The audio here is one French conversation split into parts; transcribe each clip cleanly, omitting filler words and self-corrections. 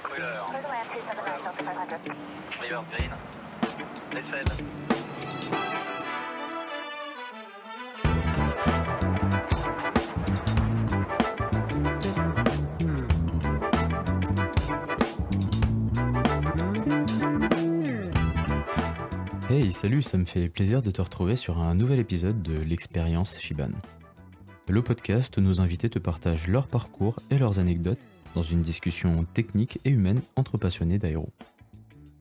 Couleur. River green. Décède. Hey, salut, ça me fait plaisir de te retrouver sur un nouvel épisode de l'expérience Shiban. Le podcast où nos invités te partagent leur parcours et leurs anecdotes dans une discussion technique et humaine entre passionnés d'aéro.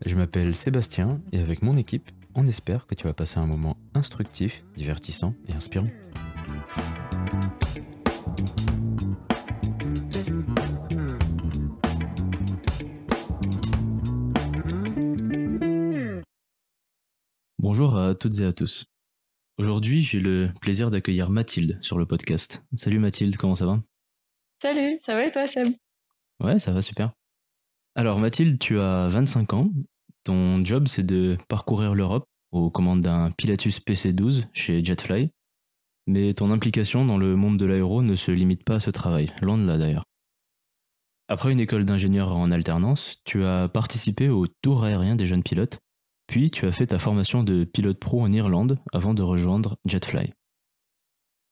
Je m'appelle Sébastien et avec mon équipe, on espère que tu vas passer un moment instructif, divertissant et inspirant. Bonjour à toutes et à tous. Aujourd'hui, j'ai le plaisir d'accueillir Mathilde sur le podcast. Salut Mathilde, comment ça va ? Salut, ça va et toi Seb ? Ouais, ça va super. Alors Mathilde, tu as 25 ans. Ton job, c'est de parcourir l'Europe aux commandes d'un Pilatus PC-12 chez Jetfly. Mais ton implication dans le monde de l'aéro ne se limite pas à ce travail, loin de là d'ailleurs. Après une école d'ingénieur en alternance, tu as participé au Tour aérien des jeunes pilotes. Puis tu as fait ta formation de pilote pro en Irlande avant de rejoindre Jetfly.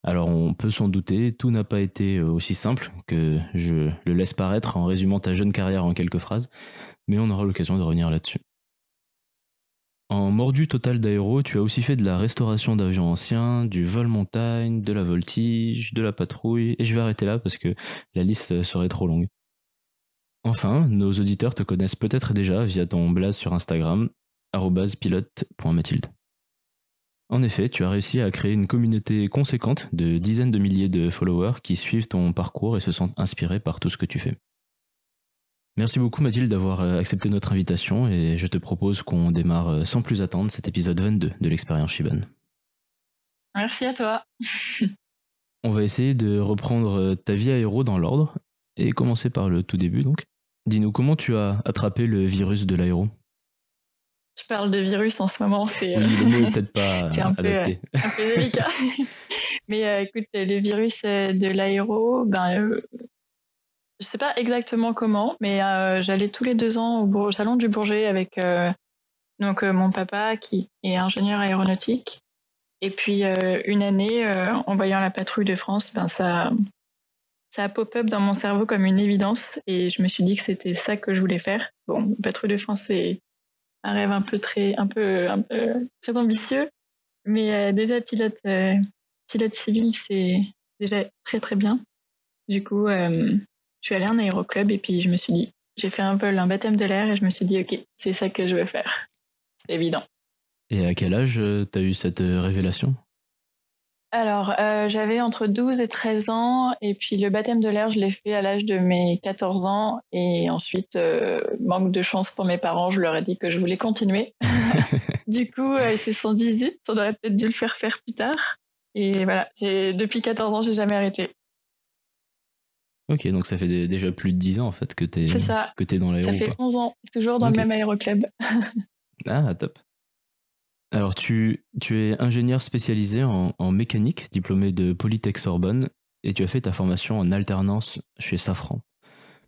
Alors on peut s'en douter, tout n'a pas été aussi simple que je le laisse paraître en résumant ta jeune carrière en quelques phrases, mais on aura l'occasion de revenir là-dessus. En mordu total d'aéro, tu as aussi fait de la restauration d'avions anciens, du vol montagne, de la voltige, de la patrouille, et je vais arrêter là parce que la liste serait trop longue. Enfin, nos auditeurs te connaissent peut-être déjà via ton blaze sur Instagram, @pilote.mathilde. En effet, tu as réussi à créer une communauté conséquente de dizaines de milliers de followers qui suivent ton parcours et se sentent inspirés par tout ce que tu fais. Merci beaucoup Mathilde d'avoir accepté notre invitation et je te propose qu'on démarre sans plus attendre cet épisode 22 de l'expérience Shiban. Merci à toi. On va essayer de reprendre ta vie aéro dans l'ordre et commencer par le tout début donc. Dis-nous comment tu as attrapé le virus de l'aéro ? Tu parles de virus en ce moment, c'est oui, le mot est peut-être pas c'est adapté. Un peu délicat. Mais écoute, le virus de l'aéro, je sais pas exactement comment, mais j'allais tous les 2 ans au salon du Bourget avec mon papa qui est ingénieur aéronautique. Et puis une année, en voyant la patrouille de France, ça a pop-up dans mon cerveau comme une évidence et je me suis dit que c'était ça que je voulais faire. Bon, patrouille de France, c'est un rêve un peu très ambitieux, mais déjà pilote civil, c'est déjà très très bien. Du coup, je suis allée en aéroclub et puis je me suis dit, j'ai fait un baptême de l'air et je me suis dit, ok, c'est ça que je veux faire. C'est évident. Et à quel âge t'as eu cette révélation ? Alors, j'avais entre 12 et 13 ans, et puis le baptême de l'air, je l'ai fait à l'âge de mes 14 ans, et ensuite, manque de chance pour mes parents, je leur ai dit que je voulais continuer. Du coup, ils se sont dit, zut, on aurait peut-être dû le faire plus tard. Et voilà, depuis 14 ans, j'ai jamais arrêté. Ok, donc ça fait déjà plus de 10 ans en fait que t'es dans l'aéro. Ça fait 11 ans, toujours dans le même aéroclub. Ah, top. Alors, tu es ingénieur spécialisé en mécanique, diplômé de Polytech Sorbonne, et tu as fait ta formation en alternance chez Safran.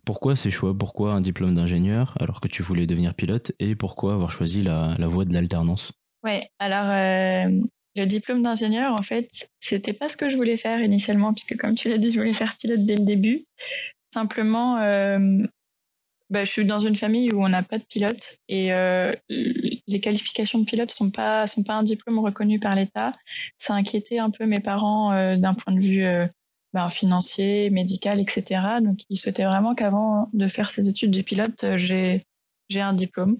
Pourquoi ces choix ? Pourquoi un diplôme d'ingénieur alors que tu voulais devenir pilote ? Et pourquoi avoir choisi la voie de l'alternance ? Ouais, alors le diplôme d'ingénieur, en fait, c'était pas ce que je voulais faire initialement, puisque comme tu l'as dit, je voulais faire pilote dès le début. Simplement, je suis dans une famille où on n'a pas de pilote et les qualifications de pilote sont pas un diplôme reconnu par l'État. Ça a inquiété un peu mes parents d'un point de vue financier, médical, etc. Donc ils souhaitaient vraiment qu'avant de faire ces études de pilote, j'ai un diplôme.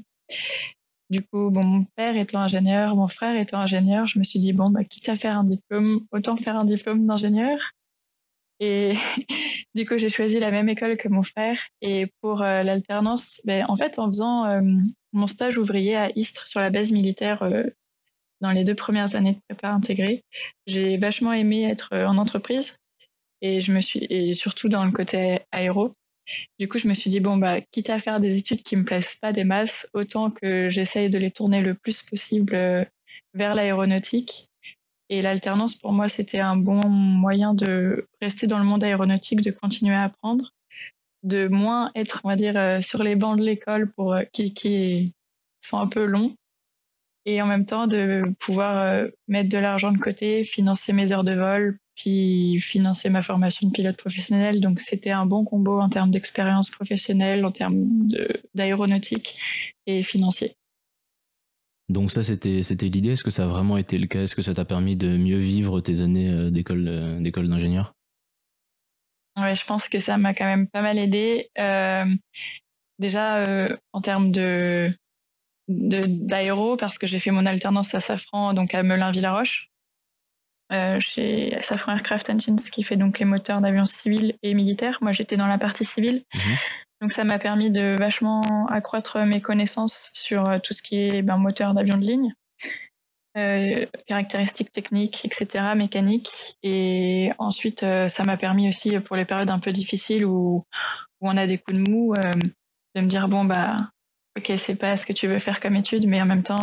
Du coup, mon père étant ingénieur, mon frère étant ingénieur, je me suis dit quitte à faire un diplôme, autant faire un diplôme d'ingénieur. Et du coup, j'ai choisi la même école que mon frère. Et pour l'alternance, en fait, en faisant mon stage ouvrier à Istres sur la base militaire dans les 2 premières années de prépa intégrée, j'ai vachement aimé être en entreprise et surtout dans le côté aéro. Du coup, je me suis dit quitte à faire des études qui me plaisent pas des masses, autant que j'essaye de les tourner le plus possible vers l'aéronautique. Et l'alternance, pour moi, c'était un bon moyen de rester dans le monde aéronautique, de continuer à apprendre, de moins être, on va dire, sur les bancs de l'école qui sont un peu longs, et en même temps de pouvoir mettre de l'argent de côté, financer mes heures de vol, puis financer ma formation de pilote professionnel. Donc c'était un bon combo en termes d'expérience professionnelle, en termes d'aéronautique et financier. Donc ça, c'était l'idée. Est-ce que ça a vraiment été le cas? Est-ce que ça t'a permis de mieux vivre tes années d'école d'ingénieur? Ouais, je pense que ça m'a quand même pas mal aidé. Déjà, en termes d'aéro, parce que j'ai fait mon alternance à Safran, donc à Melun-Villaroche, chez Safran Aircraft Engines, qui fait donc les moteurs d'avions civils et militaires. Moi, j'étais dans la partie civile. Donc ça m'a permis de vachement accroître mes connaissances sur tout ce qui est moteur d'avion de ligne, caractéristiques techniques, etc., mécaniques. Et ensuite, ça m'a permis aussi, pour les périodes un peu difficiles où on a des coups de mou, de me dire, bon, ok, c'est pas ce que tu veux faire comme étude, mais en même temps,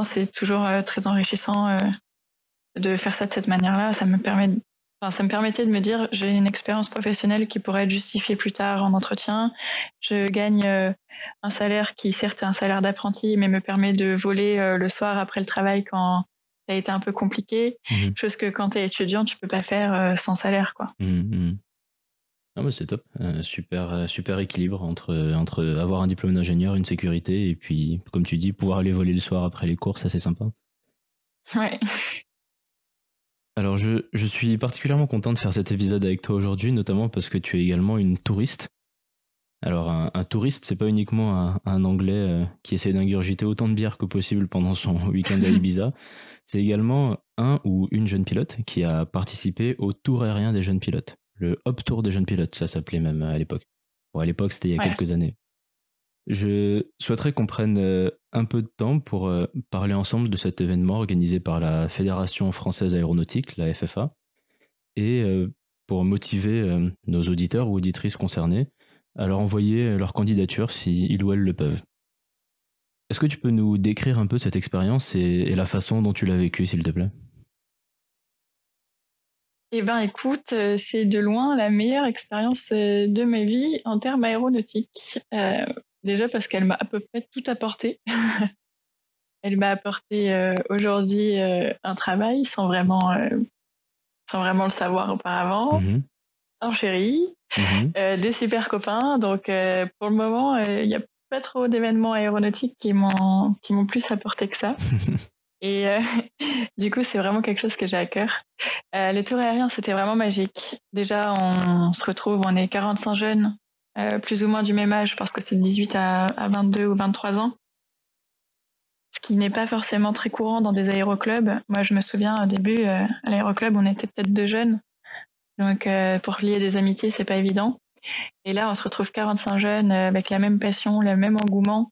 c'est toujours très enrichissant de faire ça de cette manière-là. Ça me permettait de me dire, j'ai une expérience professionnelle qui pourrait être justifiée plus tard en entretien. Je gagne un salaire qui, certes, est un salaire d'apprenti, mais me permet de voler le soir après le travail quand ça a été un peu compliqué. Chose que quand tu es étudiant, tu peux pas faire sans salaire, quoi. Ah bah c'est top. Super équilibre entre avoir un diplôme d'ingénieur, une sécurité, et puis, comme tu dis, pouvoir aller voler le soir après les cours, ça c'est sympa. Ouais. Alors je suis particulièrement content de faire cet épisode avec toi aujourd'hui, notamment parce que tu es également une touriste. Alors un touriste, c'est pas uniquement un Anglais qui essaie d'ingurgiter autant de bière que possible pendant son week-end à Ibiza. C'est également un ou une jeune pilote qui a participé au Tour aérien des jeunes pilotes. Le Hop Tour des jeunes pilotes, ça s'appelait même à l'époque. Bon, à l'époque, c'était il y a quelques années. Je souhaiterais qu'on prenne un peu de temps pour parler ensemble de cet événement organisé par la Fédération française aéronautique, la FFA, et pour motiver nos auditeurs ou auditrices concernés à leur envoyer leur candidature si ils ou elles le peuvent. Est-ce que tu peux nous décrire un peu cette expérience et la façon dont tu l'as vécue, s'il te plaît? Eh ben, écoute, c'est de loin la meilleure expérience de ma vie en termes aéronautiques. Déjà parce qu'elle m'a à peu près tout apporté. Elle m'a apporté aujourd'hui un travail sans vraiment le savoir auparavant, un chéri, des super copains. Donc pour le moment, il n'y a pas trop d'événements aéronautiques qui m'ont plus apporté que ça. Et du coup, c'est vraiment quelque chose que j'ai à cœur. Les tours aériens, c'était vraiment magique. Déjà, on se retrouve, on est 45 jeunes, plus ou moins du même âge, parce que c'est de 18 à 22 ou 23 ans. Ce qui n'est pas forcément très courant dans des aéroclubs. Moi, je me souviens, au début, à l'aéroclub, on était peut-être 2 jeunes. Donc, pour lier des amitiés, c'est pas évident. Et là, on se retrouve 45 jeunes avec la même passion, le même engouement,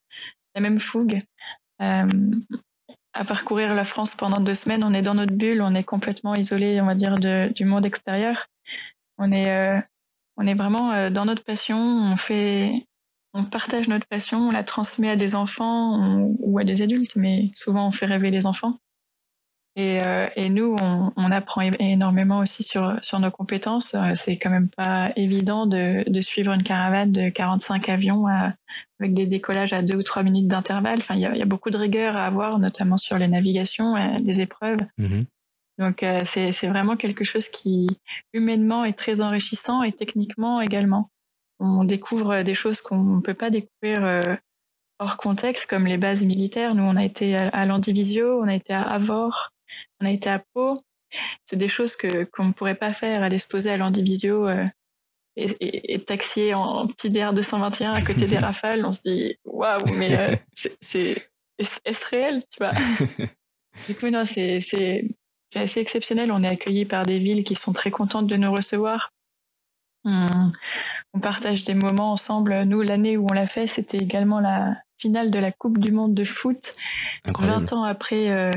la même fougue. À parcourir la France pendant 2 semaines, on est dans notre bulle, on est complètement isolé, on va dire, du monde extérieur. On est vraiment dans notre passion, on partage notre passion, on la transmet à des enfants ou à des adultes, mais souvent on fait rêver les enfants. Et nous, on apprend énormément aussi sur nos compétences. C'est quand même pas évident de suivre une caravane de 45 avions avec des décollages à 2 ou 3 minutes d'intervalle. Enfin, il y a beaucoup de rigueur à avoir, notamment sur les navigations, les épreuves. Donc, c'est vraiment quelque chose qui, humainement, est très enrichissant et techniquement également. On découvre des choses qu'on ne peut pas découvrir hors contexte, comme les bases militaires. Nous, on a été à Landivisiau, on a été à Avord, on a été à Pau. C'est des choses qu'on ne pourrait pas faire, aller se poser à Landivisiau et taxier en petit DR221 à côté des Rafales. On se dit, waouh, mais est-ce réel, tu vois? Du coup, non, c'est assez exceptionnel. On est accueillis par des villes qui sont très contentes de nous recevoir. On partage des moments ensemble. Nous, l'année où on l'a fait, c'était également la finale de la Coupe du Monde de foot. Incroyable. 20 ans après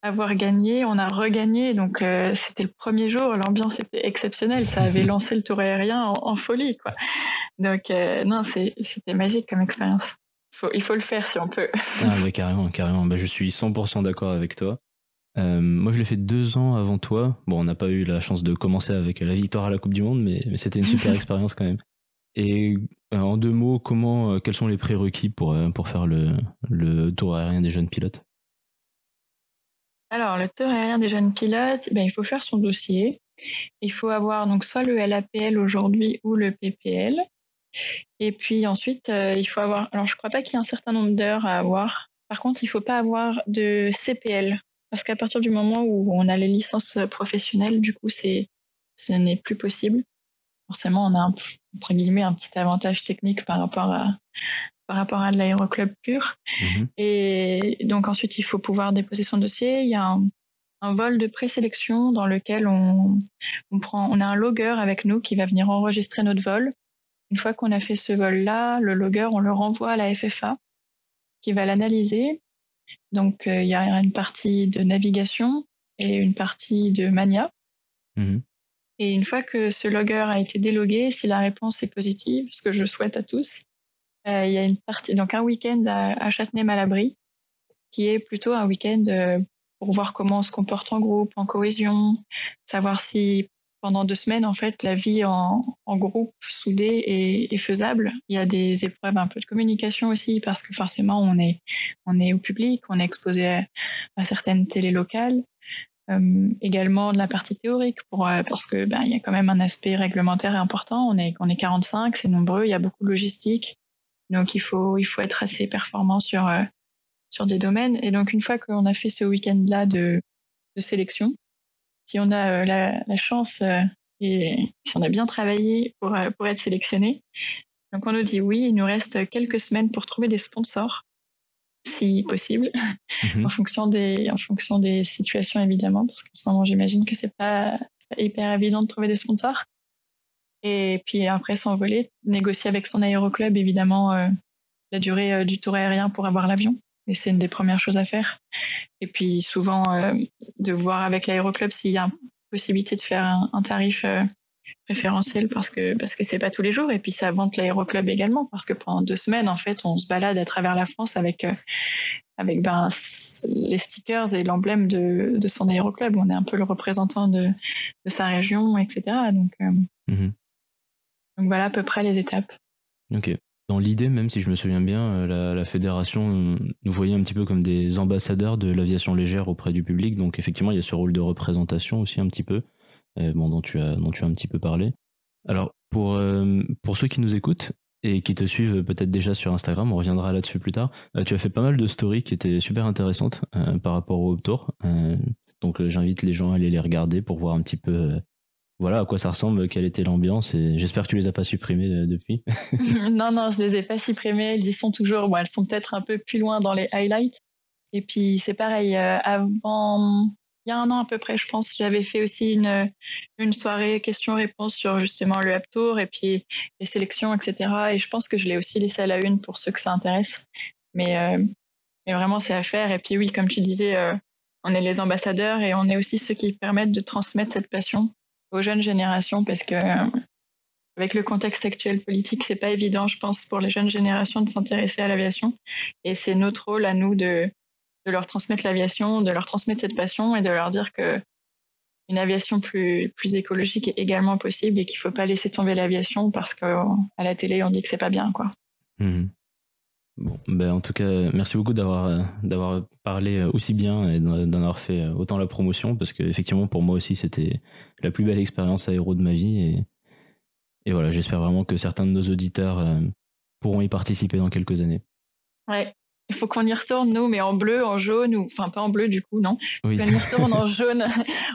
avoir gagné, on a regagné. Donc, c'était le premier jour. L'ambiance était exceptionnelle. Ça avait lancé le tour aérien en folie, quoi. Donc, non, c'était magique comme expérience. Il faut le faire si on peut. Ah, bah, carrément. Bah, je suis 100% d'accord avec toi. Moi, je l'ai fait 2 ans avant toi. Bon, on n'a pas eu la chance de commencer avec la victoire à la Coupe du Monde, mais c'était une super expérience quand même. Et en 2 mots, quels sont les prérequis pour faire le tour aérien des jeunes pilotes? Alors, le tour aérien des jeunes pilotes, il faut faire son dossier. Il faut avoir donc soit le LAPL aujourd'hui ou le PPL. Et puis ensuite, il faut avoir. Alors, je crois pas qu'il y ait un certain nombre d'heures à avoir. Par contre, il faut pas avoir de CPL. Parce qu'à partir du moment où on a les licences professionnelles, du coup, ce n'est plus possible. Forcément, on a entre guillemets un petit avantage technique par rapport à de l'aéroclub pur. Mhm. Et donc ensuite, il faut pouvoir déposer son dossier. Il y a un vol de présélection dans lequel on a un logger avec nous qui va venir enregistrer notre vol. Une fois qu'on a fait ce vol-là, le logger, on le renvoie à la FFA qui va l'analyser. Donc, il y a une partie de navigation et une partie de mania. Mhm. Et une fois que ce logger a été délogué, si la réponse est positive, ce que je souhaite à tous, il y a une partie, donc un week-end à Châtenay-Malabry, qui est plutôt un week-end pour voir comment on se comporte en groupe, en cohésion, savoir si pendant 2 semaines, en fait, la vie en groupe soudé est faisable. Il y a des épreuves un peu de communication aussi, parce que forcément, on est au public, on est exposé à certaines télés locales. Également de la partie théorique, parce que il y a quand même un aspect réglementaire important. On est 45, c'est nombreux, il y a beaucoup de logistique. Donc, il faut être assez performant sur des domaines. Et donc, une fois qu'on a fait ce week-end-là de sélection, si on a la chance et si on a bien travaillé pour être sélectionné, donc on nous dit oui, il nous reste quelques semaines pour trouver des sponsors, si possible, Mhm. en fonction des situations évidemment, parce qu'en ce moment, j'imagine que c'est pas hyper évident de trouver des sponsors. Et puis après s'envoler, négocier avec son aéroclub évidemment la durée du tour aérien pour avoir l'avion. Et c'est une des premières choses à faire. Et puis souvent de voir avec l'aéroclub s'il y a une possibilité de faire un tarif préférentiel parce que c'est pas tous les jours. Et puis ça vante l'aéroclub également parce que pendant 2 semaines en fait on se balade à travers la France avec les stickers et l'emblème de son aéroclub. On est un peu le représentant de sa région, etc. Mhm. Donc voilà à peu près les étapes. Ok. Dans l'idée, même si je me souviens bien, la fédération nous voyait un petit peu comme des ambassadeurs de l'aviation légère auprès du public. Donc effectivement, il y a ce rôle de représentation aussi un petit peu, dont tu as un petit peu parlé. Alors pour ceux qui nous écoutent et qui te suivent peut-être déjà sur Instagram, on reviendra là-dessus plus tard. Tu as fait pas mal de stories qui étaient super intéressantes par rapport au Tour. Donc j'invite les gens à aller les regarder pour voir un petit peu voilà à quoi ça ressemble, quelle était l'ambiance, et j'espère que tu les as pas supprimés depuis. Non, je les ai pas supprimées. Elles y sont toujours. Bon, elles sont peut-être un peu plus loin dans les highlights. Et puis c'est pareil. Avant, il y a 1 an à peu près, je pense, j'avais fait aussi une soirée questions-réponses sur justement le App Tour et puis les sélections, etc. Et je pense que je l'ai aussi laissé à la une pour ceux que ça intéresse. Mais vraiment, c'est à faire. Et puis oui, comme tu disais, on est les ambassadeurs et on est aussi ceux qui permettent de transmettre cette passion aux jeunes générations parce que avec le contexte actuel politique, c'est pas évident, je pense, pour les jeunes générations de s'intéresser à l'aviation. Et c'est notre rôle à nous de leur transmettre l'aviation, de leur transmettre cette passion et de leur dire que une aviation plus écologique est également possible et qu'il faut pas laisser tomber l'aviation parce qu'à la télé, on dit que c'est pas bien, quoi. Mhm. Bon, ben en tout cas, merci beaucoup d'avoir parlé aussi bien et d'en avoir fait autant la promotion, parce que effectivement pour moi aussi c'était la plus belle expérience aéro de ma vie, et voilà, j'espère vraiment que certains de nos auditeurs pourront y participer dans quelques années. Ouais. Il faut qu'on y retourne, nous, mais en bleu, en jaune, ou enfin pas en bleu du coup, non. Oui. Qu'on y retourne en jaune,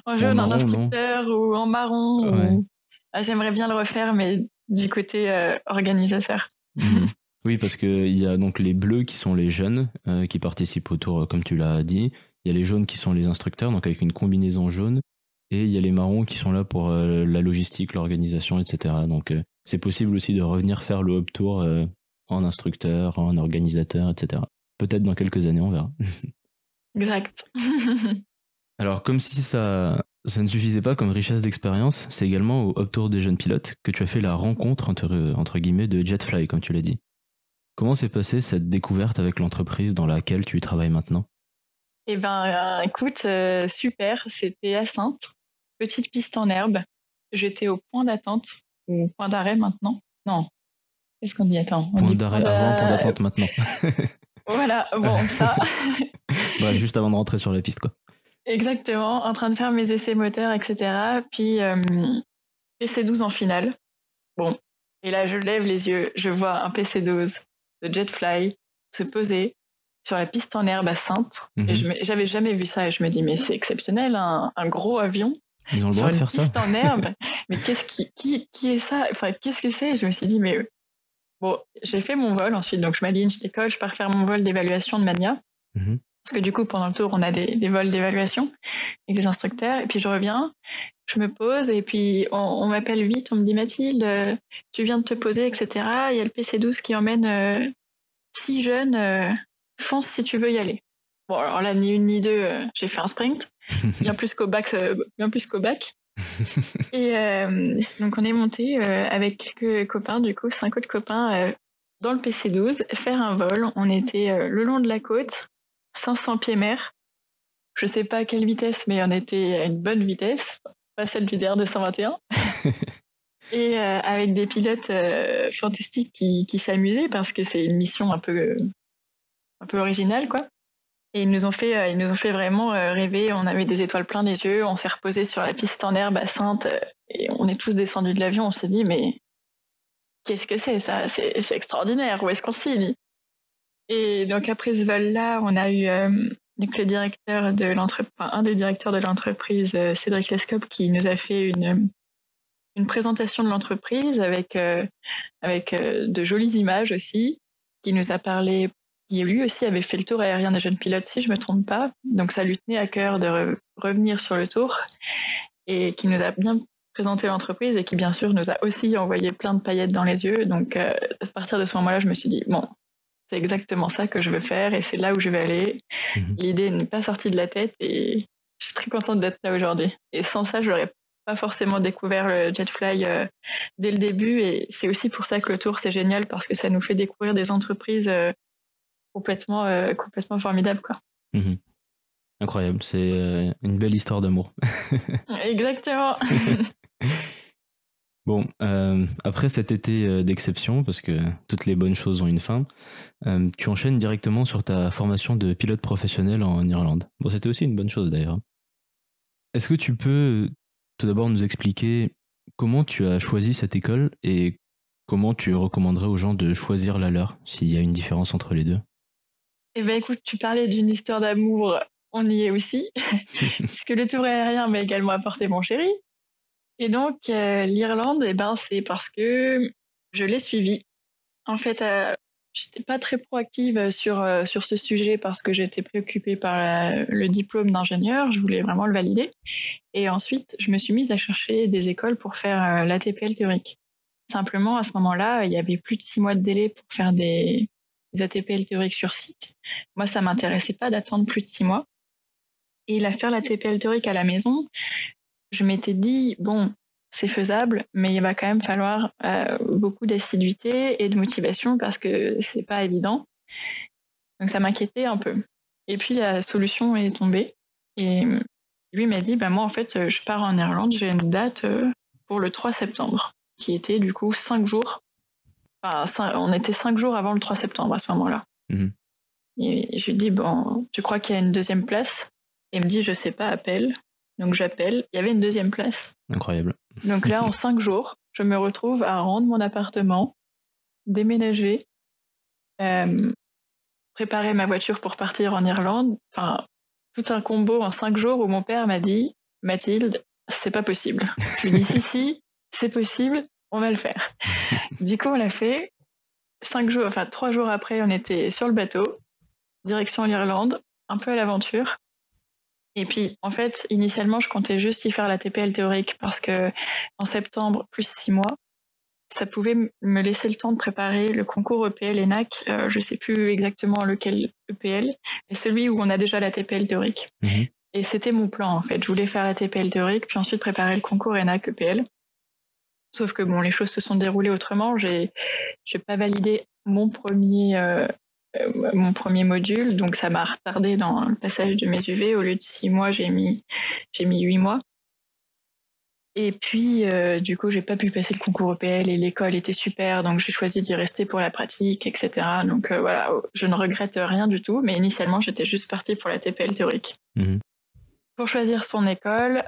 en jaune, en marron, instructeur ou en marron. Ouais. Ah, j'aimerais bien le refaire, mais du côté organisateur. Mhm. Oui, parce qu'il y a donc les bleus qui sont les jeunes qui participent au tour, comme tu l'as dit. Il y a les jaunes qui sont les instructeurs, donc avec une combinaison jaune. Et il y a les marrons qui sont là pour la logistique, l'organisation, etc. Donc c'est possible aussi de revenir faire le Hop Tour en instructeur, en organisateur, etc. Peut-être dans quelques années, on verra. Exact. Alors, comme si ça ne suffisait pas comme richesse d'expérience, c'est également au Hop Tour des jeunes pilotes que tu as fait la rencontre entre guillemets de Jetfly, comme tu l'as dit. Comment s'est passée cette découverte avec l'entreprise dans laquelle tu travailles maintenant? Eh ben, écoute, super. C'était à Saintes, petite piste en herbe. J'étais au point d'attente, ou point d'arrêt maintenant. Non, qu'est-ce qu'on dit? Attends, on Point dit d'arrêt avant, point d'attente maintenant. Voilà, bon, ça, Bah, juste avant de rentrer sur la piste, quoi. exactement, en train de faire mes essais moteurs, etc. Puis, PC12 en finale. Bon, et là, je lève les yeux, je vois un PC12 de Jetfly se poser sur la piste en herbe à Saintes. Et j'avais jamais vu ça, et je me dis, mais c'est exceptionnel, un gros avion Ils ont le sur droit de une faire ça. piste en herbe. Mais qui est ça? Enfin, qu'est-ce que c'est? Je me suis dit, mais bon, j'ai fait mon vol ensuite, donc je m'aligne, je décolle, je pars faire mon vol d'évaluation de Mania. Mhm. Parce que du coup, pendant le tour, on a des vols d'évaluation avec des instructeurs. Et puis je reviens, je me pose, et puis on m'appelle vite, on me dit Mathilde, tu viens de te poser, etc. Il y a le PC12 qui emmène 6 jeunes, fonce si tu veux y aller. Bon, alors là, ni une ni deux, j'ai fait un sprint, bien plus qu'au bac. Et donc on est monté avec quelques copains, du coup, 5 autres copains, dans le PC12, faire un vol. On était le long de la côte, 500 pieds mer. Je sais pas à quelle vitesse, mais on était à une bonne vitesse, pas celle du DR221. Et avec des pilotes fantastiques qui s'amusaient parce que c'est une mission un peu originale, quoi. Et ils nous ont fait vraiment rêver. On avait des étoiles plein les yeux. On s'est reposé sur la piste en herbe à Saintes et on est tous descendus de l'avion. On s'est dit, mais qu'est-ce que c'est ça? C'est extraordinaire. Où est-ce qu'on signe? Et donc après ce vol-là, on a eu donc le directeur de l'entreprise, un des directeurs de l'entreprise, Cédric Lescope, qui nous a fait une présentation de l'entreprise avec de jolies images aussi, qui nous a parlé, qui lui aussi avait fait le tour aérien des jeunes pilotes, si je me trompe pas. Donc ça lui tenait à cœur de revenir sur le tour, et qui nous a bien présenté l'entreprise et qui bien sûr nous a aussi envoyé plein de paillettes dans les yeux. Donc à partir de ce moment-là, je me suis dit, bon, c'est exactement ça que je veux faire et c'est là où je vais aller. L'idée n'est pas sortie de la tête et je suis très contente d'être là aujourd'hui. Et sans ça, j'aurais pas forcément découvert le Jetfly dès le début, et c'est aussi pour ça que le tour c'est génial, parce que ça nous fait découvrir des entreprises complètement formidables, quoi. Incroyable, c'est une belle histoire d'amour. Exactement. Bon, après cet été d'exception, parce que toutes les bonnes choses ont une fin, tu enchaînes directement sur ta formation de pilote professionnel en Irlande. Bon, c'était aussi une bonne chose d'ailleurs. Est-ce que tu peux tout d'abord nous expliquer comment tu as choisi cette école et comment tu recommanderais aux gens de choisir la leur, s'il y a une différence entre les deux? Eh ben écoute, tu parlais d'une histoire d'amour, on y est aussi, puisque le tour aérien m'a également apporté mon chéri. Et donc l'Irlande, eh ben c'est parce que je l'ai suivi. En fait, j'étais pas très proactive sur ce sujet parce que j'étais préoccupée par le diplôme d'ingénieur. Je voulais vraiment le valider. Et ensuite, je me suis mise à chercher des écoles pour faire l'ATPL théorique. Simplement, à ce moment-là, il y avait plus de 6 mois de délai pour faire des ATPL théoriques sur site. Moi, ça m'intéressait pas d'attendre plus de 6 mois. Et faire l'ATPL théorique à la maison, je m'étais dit, bon, c'est faisable, mais il va quand même falloir beaucoup d'assiduité et de motivation parce que c'est pas évident. Donc ça m'inquiétait un peu. Et puis la solution est tombée. Et lui m'a dit, moi en fait, je pars en Irlande, j'ai une date pour le 3 septembre, qui était du coup 5 jours. Enfin, on était 5 jours avant le 3 septembre à ce moment-là. Et je lui dis, bon, tu crois qu'il y a une deuxième place? Et il me dit, je sais pas, appelle. Donc j'appelle, il y avait une deuxième place. Incroyable. Donc là, en 5 jours, je me retrouve à rendre mon appartement, déménager, préparer ma voiture pour partir en Irlande. Enfin, tout un combo en 5 jours où mon père m'a dit, Mathilde, c'est pas possible. Je lui dis, si, c'est possible, on va le faire. Du coup, on l'a fait. 3 jours après, on était sur le bateau, direction l'Irlande, un peu à l'aventure. Et puis, en fait, initialement, je comptais juste y faire la TPL théorique parce que en septembre, plus 6 mois, ça pouvait me laisser le temps de préparer le concours EPL ENAC. Je sais plus exactement lequel EPL, mais celui où on a déjà la TPL théorique. Et c'était mon plan, en fait. Je voulais faire la TPL théorique, puis ensuite préparer le concours ENAC EPL. Sauf que bon, les choses se sont déroulées autrement. J'ai pas validé mon premier mon premier module, donc ça m'a retardé dans le passage de mes UV. Au lieu de 6 mois, j'ai mis 8 mois. Et puis, du coup, j'ai pas pu passer le concours EPL et l'école était super, donc j'ai choisi d'y rester pour la pratique, etc. Donc voilà, je ne regrette rien du tout, mais initialement, j'étais juste partie pour la TPL théorique. Pour choisir son école,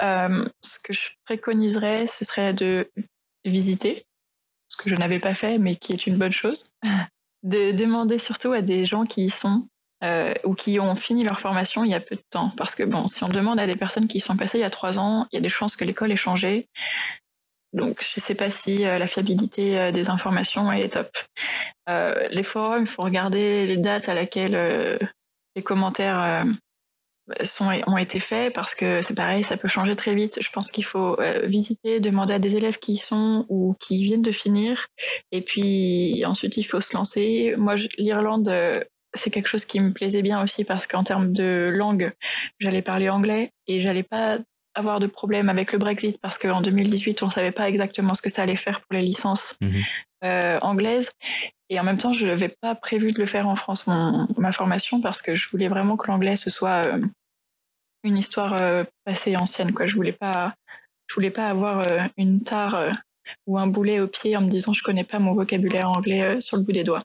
ce que je préconiserais, ce serait de visiter, ce que je n'avais pas fait, mais qui est une bonne chose. De demander surtout à des gens qui y sont ou qui ont fini leur formation il y a peu de temps. Parce que bon, si on demande à des personnes qui y sont passées il y a 3 ans, il y a des chances que l'école ait changé. Donc je ne sais pas si la fiabilité des informations est top. Les forums, il faut regarder les dates à laquelle les commentaires ont été faits, parce que c'est pareil, ça peut changer très vite. Je pense qu'il faut visiter, demander à des élèves qui y sont ou qui viennent de finir, et puis ensuite il faut se lancer. Moi, l'Irlande, c'est quelque chose qui me plaisait bien aussi, parce qu'en termes de langue, j'allais parler anglais et j'allais pas avoir de problème avec le Brexit, parce qu'en 2018, on savait pas exactement ce que ça allait faire pour les licences anglaises. Et en même temps, je n'avais pas prévu de le faire en France, ma formation, parce que je voulais vraiment que l'anglais, ce soit une histoire passée ancienne, quoi. Je voulais pas avoir une tare ou un boulet au pied en me disant je connais pas mon vocabulaire anglais sur le bout des doigts.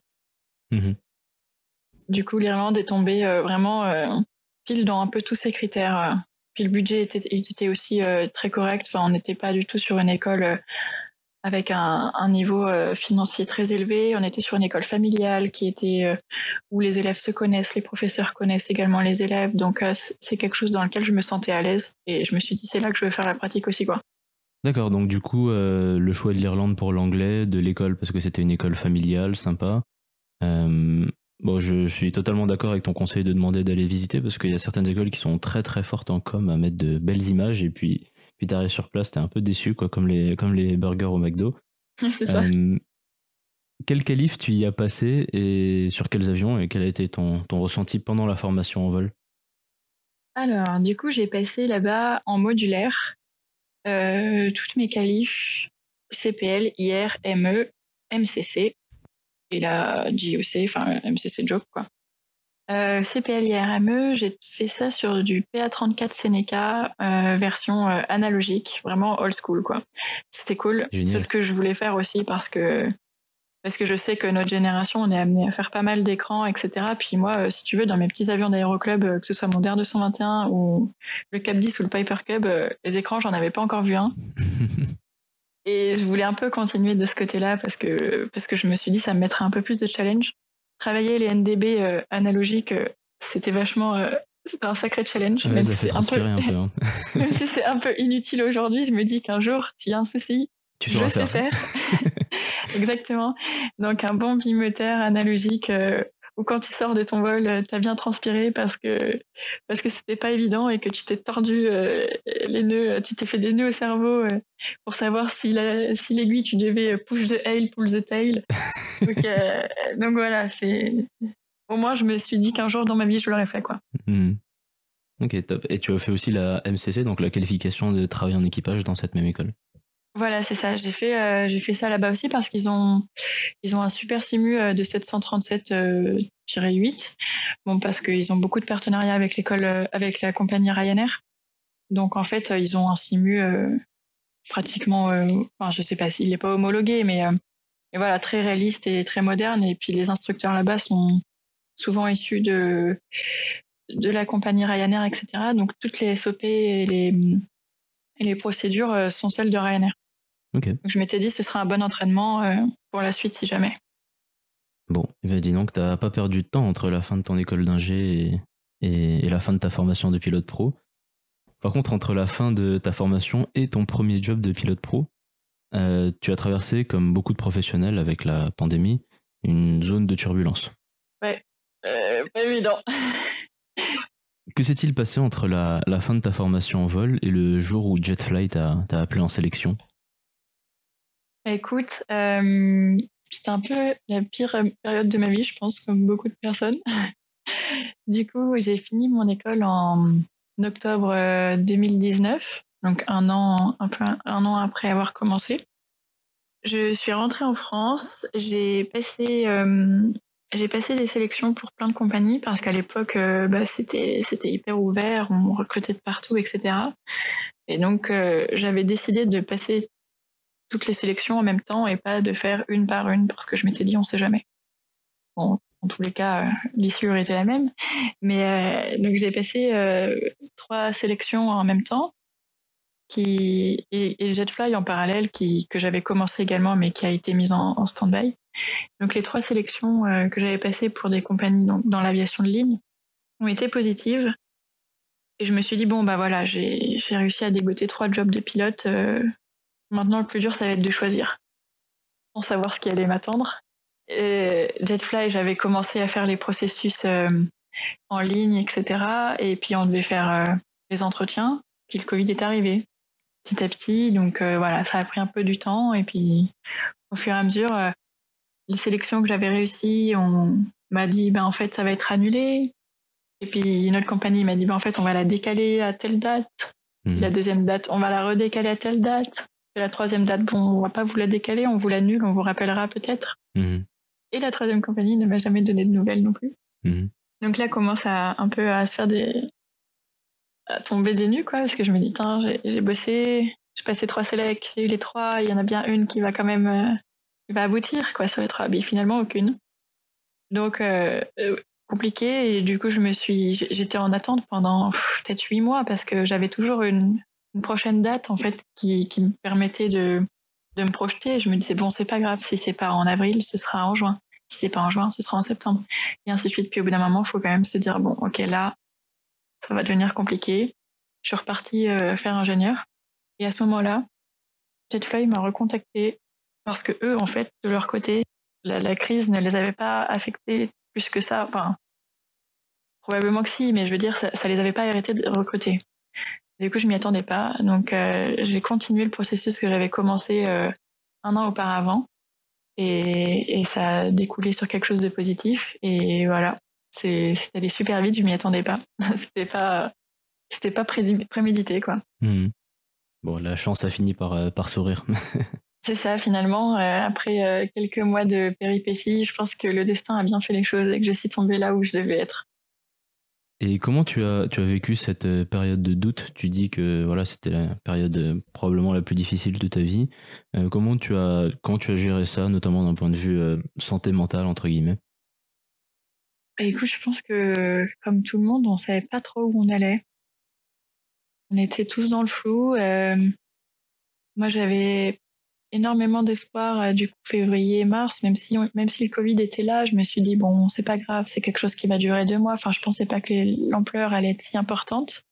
Du coup, l'Irlande est tombée vraiment pile dans un peu tous ces critères. Puis le budget était aussi très correct. Enfin, on n'était pas du tout sur une école avec un niveau financier très élevé. On était sur une école familiale qui était où les élèves se connaissent, les professeurs connaissent également les élèves. Donc c'est quelque chose dans lequel je me sentais à l'aise. Et je me suis dit, c'est là que je veux faire la pratique aussi, quoi. D'accord, donc du coup, le choix de l'Irlande pour l'anglais, de l'école parce que c'était une école familiale, sympa. Bon, je suis totalement d'accord avec ton conseil de demander d'aller visiter, parce qu'il y a certaines écoles qui sont très très fortes en com à mettre de belles images, et puis t'arrives sur place, t'es un peu déçu, quoi, comme les burgers au McDo. C'est ça. Quel qualif tu y as passé et sur quels avions, et quel a été ton ressenti pendant la formation en vol? Alors, du coup, j'ai passé là-bas en modulaire toutes mes qualifs CPL, IR, ME, MCC et la JOC, enfin MCC Joke, quoi. CPL, IR, ME, j'ai fait ça sur du PA34 Seneca version analogique, vraiment old school, quoi. C'était cool. Génial. C'est ce que je voulais faire aussi, parce que je sais que notre génération, on est amené à faire pas mal d'écrans, etc. Puis moi, si tu veux, dans mes petits avions d'aéroclub, que ce soit mon Dair 221 ou le Cap 10 ou le Piper Cub, les écrans, j'en avais pas encore vu un. Et je voulais un peu continuer de ce côté-là, parce que je me suis dit, ça me mettrait un peu plus de challenge. Travailler les NDB analogiques, c'était vachement... c'était un sacré challenge. Ouais, même ça si fait c'est un peu... transpirer un peu. Hein. Même si c'est un peu inutile aujourd'hui, je me dis qu'un jour, s'il y a un souci, Tu je sauras sais faire. Exactement. Donc un bon bimoteur analogique où quand tu sors de ton vol, t'as bien transpiré parce que c'était pas évident et que tu t'es tordu les nœuds, tu t'es fait des nœuds au cerveau pour savoir si l'aiguille tu devais push the hail, pull the tail. Donc voilà, au moins je me suis dit qu'un jour dans ma vie je l'aurais fait, quoi. Ok, top. Et tu as fait aussi la MCC, donc la qualification de travail en équipage, dans cette même école? Voilà, c'est ça. J'ai fait ça là-bas aussi, parce qu'ils ont un super simu de 737-8. Bon, parce qu'ils ont beaucoup de partenariats avec l'école, avec la compagnie Ryanair. Donc en fait, ils ont un simu pratiquement, enfin je sais pas s'il n'est pas homologué, mais voilà, très réaliste et très moderne. Et puis les instructeurs là-bas sont souvent issus de la compagnie Ryanair, etc. Donc toutes les SOP et les procédures sont celles de Ryanair. Okay. Donc je m'étais dit ce sera un bon entraînement pour la suite si jamais. Bon, dis donc, t'as pas perdu de temps entre la fin de ton école d'ingé et la fin de ta formation de pilote pro. Par contre, entre la fin de ta formation et ton premier job de pilote pro, tu as traversé, comme beaucoup de professionnels avec la pandémie, une zone de turbulence. Ouais, pas évident. Que s'est-il passé entre la fin de ta formation en vol et le jour où Jetfly t'a appelé en sélection? Écoute, c'était un peu la pire période de ma vie, je pense, comme beaucoup de personnes. Du coup, j'ai fini mon école en octobre 2019, donc un an après avoir commencé. Je suis rentrée en France, j'ai passé j'ai passé des sélections pour plein de compagnies parce qu'à l'époque, c'était hyper ouvert, on recrutait de partout, etc. Et donc, j'avais décidé de passer toutes les sélections en même temps et pas de faire une par une parce que je m'étais dit, on sait jamais. Bon, en tous les cas, l'issue aurait été la même. Mais donc, j'ai passé 3 sélections en même temps. Et Jetfly en parallèle que j'avais commencé également mais qui a été mise en stand-by. Donc les 3 sélections que j'avais passées pour des compagnies dans l'aviation de ligne ont été positives et je me suis dit bon bah voilà, j'ai réussi à dégoter 3 jobs de pilote, maintenant le plus dur ça va être de choisir sans savoir ce qui allait m'attendre. Et Jetfly, j'avais commencé à faire les processus en ligne, etc. Et puis on devait faire les entretiens, puis le Covid est arrivé petit à petit, donc voilà, ça a pris un peu du temps et puis au fur et à mesure, les sélections que j'avais réussies, on m'a dit en fait ça va être annulé, et puis une autre compagnie m'a dit en fait on va la décaler à telle date, la deuxième date on va la redécaler à telle date, et la troisième date bon on va pas vous la décaler, on vous l'annule, on vous rappellera peut-être. Et la troisième compagnie ne m'a jamais donné de nouvelles non plus. Donc là commence un peu à se faire à tomber des nues, quoi, parce que je me dis, j'ai bossé, j'ai passé 3 sélects, j'ai eu les 3, il y en a bien une qui va quand même qui va aboutir, quoi, ça va être finalement aucune. Donc, compliqué, et du coup, j'étais en attente pendant peut-être 8 mois, parce que j'avais toujours une prochaine date, en fait, qui me permettait de me projeter. Je me disais, bon, c'est pas grave, si c'est pas en avril, ce sera en juin. Si c'est pas en juin, ce sera en septembre. Et ainsi de suite. Puis au bout d'un moment, il faut quand même se dire, bon, ok, là, ça va devenir compliqué. Je suis repartie faire ingénieur. Et à ce moment-là, Jetfly m'a recontacté parce que eux, en fait, de leur côté, la crise ne les avait pas affectés plus que ça. Enfin, probablement que si, mais je veux dire, ça les avait pas arrêtés de recruter. Du coup, je m'y attendais pas. Donc, j'ai continué le processus que j'avais commencé 1 an auparavant. Et ça a découlé sur quelque chose de positif. Et voilà, c'est allé super vite, je m'y attendais pas. C'était pas prémédité, quoi. Bon, la chance a fini par sourire. C'est ça, finalement. Après quelques mois de péripéties, je pense que le destin a bien fait les choses et que je suis tombée là où je devais être. Et comment tu as vécu cette période de doute? Tu dis que voilà, c'était la période probablement la plus difficile de ta vie. Comment tu as géré ça, notamment d'un point de vue santé mentale, entre guillemets? Écoute, je pense que comme tout le monde, on savait pas trop où on allait. On était tous dans le flou. Moi, j'avais énormément d'espoir du coup février et mars, même si le Covid était là, je me suis dit bon, c'est pas grave, c'est quelque chose qui va durer 2 mois. Enfin, je pensais pas que l'ampleur allait être si importante.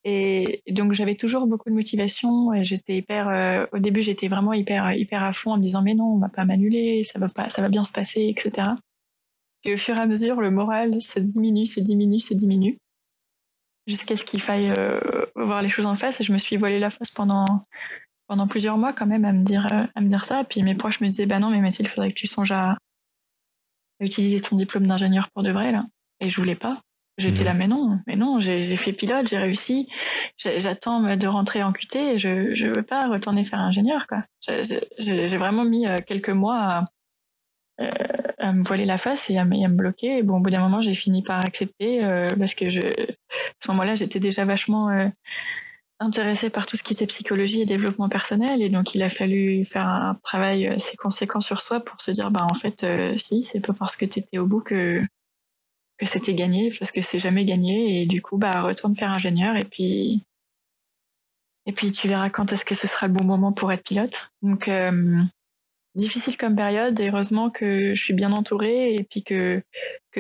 Et donc j'avais toujours beaucoup de motivation et j'étais au début j'étais vraiment hyper à fond en me disant mais non, on va pas m'annuler, ça va bien se passer, etc. Et au fur et à mesure, le moral se diminue jusqu'à ce qu'il faille voir les choses en face. Et je me suis voilé la face pendant plusieurs mois quand même à me dire ça. Puis mes proches me disaient bah non mais Mathilde, il faudrait que tu songes à utiliser ton diplôme d'ingénieur pour de vrai là. Et je voulais pas. J'étais là mais non, j'ai fait pilote, j'ai réussi, j'attends de rentrer en QT et je veux pas retourner faire ingénieur, quoi. J'ai vraiment mis quelques mois à me voiler la face et à me bloquer. Et bon, au bout d'un moment, j'ai fini par accepter parce que à ce moment-là, j'étais déjà vachement intéressée par tout ce qui était psychologie et développement personnel. Et donc, il a fallu faire un travail assez conséquent sur soi pour se dire, bah en fait, si, c'est pas parce que t'étais au bout que c'était gagné, parce que c'est jamais gagné. Et du coup, bah retourne faire ingénieur et puis tu verras quand est-ce que ce sera le bon moment pour être pilote. Donc difficile comme période, et heureusement que je suis bien entourée et puis que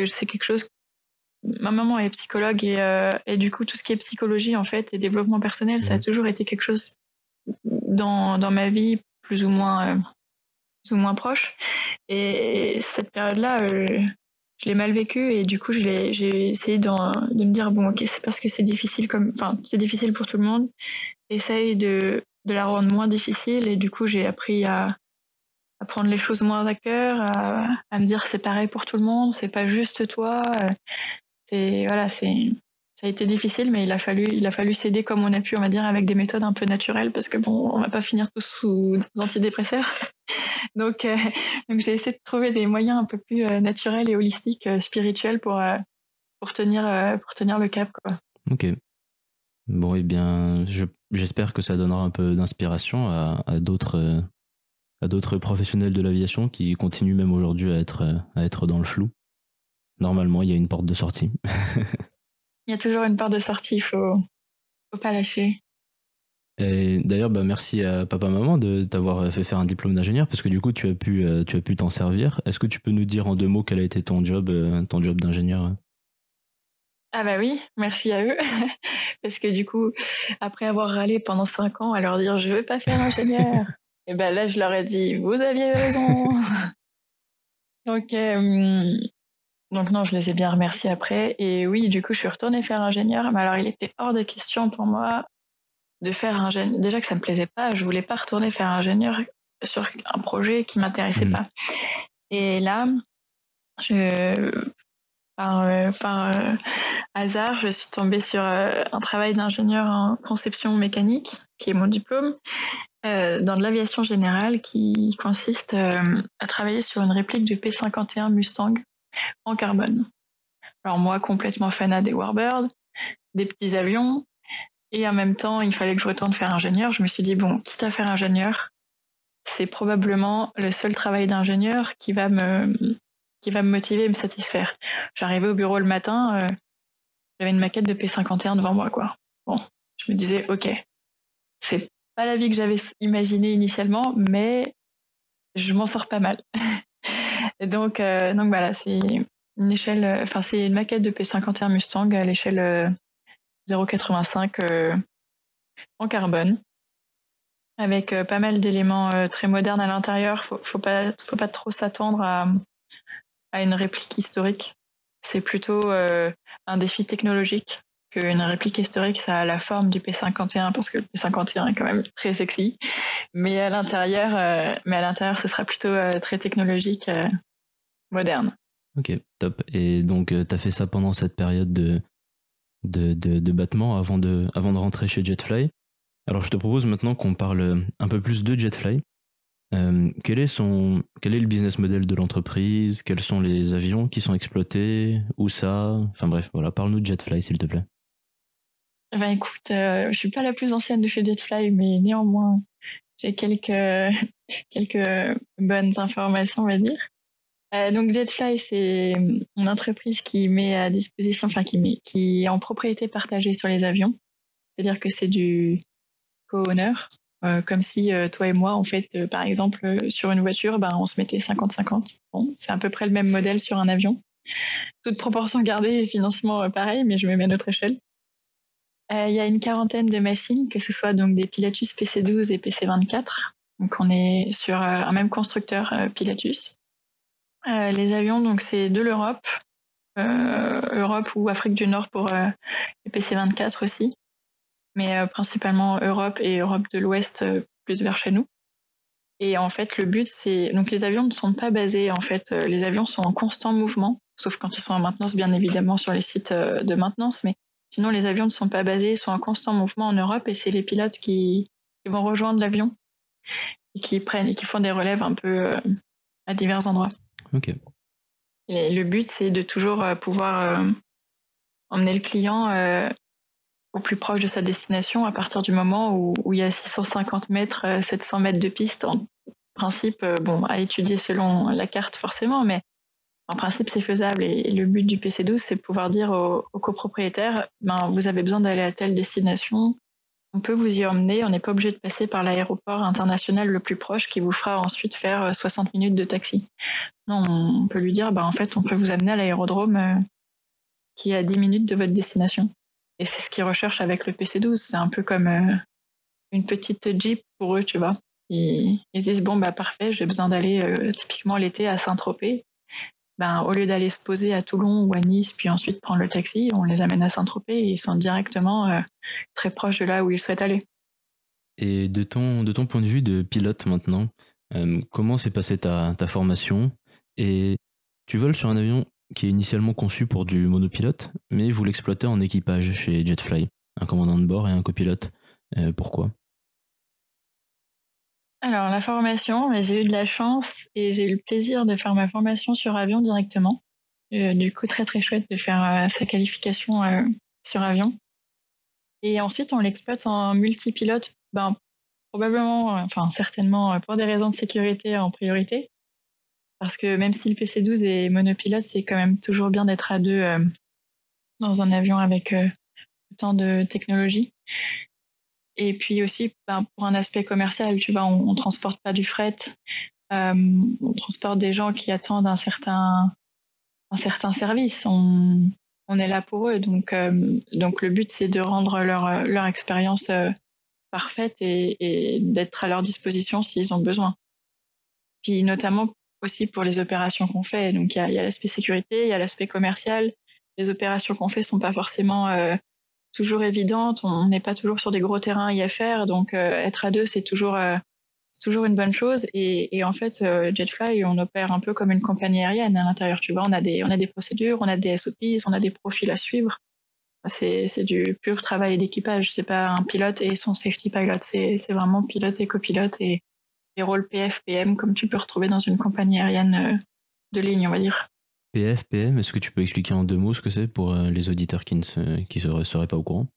c'est quelque chose. Ma maman est psychologue et du coup tout ce qui est psychologie en fait et développement personnel, ça a toujours été quelque chose dans ma vie plus ou moins proche. Et cette période-là, je l'ai mal vécue et du coup j'ai essayé de me dire bon ok, c'est parce que c'est difficile c'est difficile pour tout le monde. Essaye de la rendre moins difficile, et du coup j'ai appris à prendre les choses moins à cœur, à me dire c'est pareil pour tout le monde, c'est pas juste toi. Ça a été difficile, mais il a fallu s'aider comme on a pu, on va dire, avec des méthodes un peu naturelles, parce que bon, on va pas finir tous sous des antidépresseurs. Donc, donc j'ai essayé de trouver des moyens un peu plus naturels et holistiques, spirituels pour tenir le cap, quoi. Ok. Bon, eh bien, j'espère que ça donnera un peu d'inspiration à d'autres professionnels de l'aviation qui continuent même aujourd'hui à être dans le flou. Normalement, il y a une porte de sortie. Il y a toujours une porte de sortie, faut pas lâcher. Et d'ailleurs, bah, merci à papa-maman de t'avoir fait faire un diplôme d'ingénieur parce que du coup, tu as pu t'en servir. Est-ce que tu peux nous dire en 2 mots quel a été ton job d'ingénieur? Ah bah oui, merci à eux. Parce que du coup, après avoir râlé pendant 5 ans à leur dire je veux pas faire ingénieur, et ben là je leur ai dit vous aviez raison. Donc, donc non, je les ai bien remerciés après. Et oui, du coup, je suis retournée faire ingénieur. Mais alors, il était hors de question pour moi de faire ingénieur. Déjà que ça me plaisait pas, je voulais pas retourner faire ingénieur sur un projet qui m'intéressait pas. Et là, par hasard, je suis tombée sur un travail d'ingénieur en conception mécanique, qui est mon diplôme, dans de l'aviation générale, qui consiste à travailler sur une réplique du P-51 Mustang en carbone. Alors moi, complètement fanat des Warbirds, des petits avions, et en même temps, il fallait que je retourne faire ingénieur. Je me suis dit, bon, quitte à faire ingénieur, c'est probablement le seul travail d'ingénieur qui va me motiver et me satisfaire. J'arrivais au bureau le matin, j'avais une maquette de P-51 devant moi, quoi. Bon, je me disais, ok, c'est pas la vie que j'avais imaginée initialement, mais je m'en sors pas mal. Et donc voilà, c'est une échelle, enfin c'est une maquette de P-51 Mustang à l'échelle 0,85 en carbone, avec pas mal d'éléments très modernes à l'intérieur. Faut pas trop s'attendre à une réplique historique. C'est plutôt un défi technologique qu'une réplique historique. Ça a la forme du P-51 parce que le P-51 est quand même très sexy, mais à l'intérieur, ce sera plutôt très technologique, moderne. Ok, top. Et donc, tu as fait ça pendant cette période de battement avant de rentrer chez Jetfly. Alors, je te propose maintenant qu'on parle un peu plus de Jetfly. Quel est le business model de l'entreprise? Quels sont les avions qui sont exploités? Où ça? Enfin bref, voilà, parle-nous de Jetfly, s'il te plaît. Ben écoute, je suis pas la plus ancienne de chez Jetfly, mais néanmoins, j'ai quelques bonnes informations, on va dire. Donc Jetfly, c'est une entreprise qui met à disposition, enfin qui est en propriété partagée sur les avions. C'est-à-dire que c'est du co-owner, comme si toi et moi, en fait, par exemple, sur une voiture, ben, on se mettait 50-50. Bon, c'est à peu près le même modèle sur un avion. Toute proportion gardée et financement pareil, mais je me mets à notre échelle. Il y a une quarantaine de machines, que ce soit donc des Pilatus PC-12 et PC-24. Donc on est sur un même constructeur, Pilatus. Les avions, donc c'est de l'Europe, Europe ou Afrique du Nord pour les PC-24 aussi, mais principalement Europe et Europe de l'Ouest, plus vers chez nous. Et en fait, le but, c'est donc les avions ne sont pas basés, en fait, les avions sont en constant mouvement, sauf quand ils sont en maintenance, bien évidemment, sur les sites de maintenance, mais sinon les avions ne sont pas basés, ils sont en constant mouvement en Europe, et c'est les pilotes qui vont rejoindre l'avion et qui font des relèves un peu à divers endroits. Ok. Et le but, c'est de toujours pouvoir emmener le client au plus proche de sa destination à partir du moment où il y a 650 mètres, 700 mètres de piste. En principe, bon, à étudier selon la carte forcément, mais en principe, c'est faisable. Et le but du PC-12, c'est de pouvoir dire aux copropriétaires, ben, vous avez besoin d'aller à telle destination, on peut vous y emmener, on n'est pas obligé de passer par l'aéroport international le plus proche qui vous fera ensuite faire 60 minutes de taxi. Non, on peut lui dire, bah, en fait, on peut vous amener à l'aérodrome qui est à 10 minutes de votre destination. Et c'est ce qu'ils recherchent avec le PC-12. C'est un peu comme une petite Jeep pour eux, tu vois. Ils disent, bon, bah parfait, j'ai besoin d'aller typiquement l'été à Saint-Tropez. Ben, au lieu d'aller se poser à Toulon ou à Nice, puis ensuite prendre le taxi, on les amène à Saint-Tropez et ils sont directement très proches de là où ils souhaitent aller. Et de ton point de vue de pilote maintenant, comment s'est passée ta formation? Et tu voles sur un avion qui est initialement conçu pour du monopilote, mais vous l'exploitez en équipage chez Jetfly, un commandant de bord et un copilote. Pourquoi? Alors, la formation, j'ai eu de la chance et j'ai eu le plaisir de faire ma formation sur avion directement. Du coup, très très chouette de faire sa qualification sur avion. Et ensuite, on l'exploite en multipilote, probablement, certainement pour des raisons de sécurité en priorité. Parce que même si le PC-12 est monopilote, c'est quand même toujours bien d'être à deux dans un avion avec autant de technologie. Et puis aussi, pour un aspect commercial, tu vois, on transporte pas du fret, on transporte des gens qui attendent un certain service. On est là pour eux, donc le but c'est de rendre leur expérience parfaite et d'être à leur disposition s'ils ont besoin. Puis notamment aussi pour les opérations qu'on fait, donc il y a l'aspect sécurité, il y a l'aspect commercial. Les opérations qu'on fait sont pas forcément toujours évidentes, on n'est pas toujours sur des gros terrains à y faire, donc être à deux c'est toujours une bonne chose. Et en fait, Jetfly, on opère un peu comme une compagnie aérienne à l'intérieur. Tu vois, on a des procédures, on a des SOPs, on a des profils à suivre. C'est du pur travail d'équipage. C'est pas un pilote et son safety pilot. C'est vraiment pilote et copilote et les rôles PF, PM comme tu peux retrouver dans une compagnie aérienne de ligne, on va dire. PF, PM, est-ce que tu peux expliquer en 2 mots ce que c'est pour les auditeurs qui seraient pas au courant?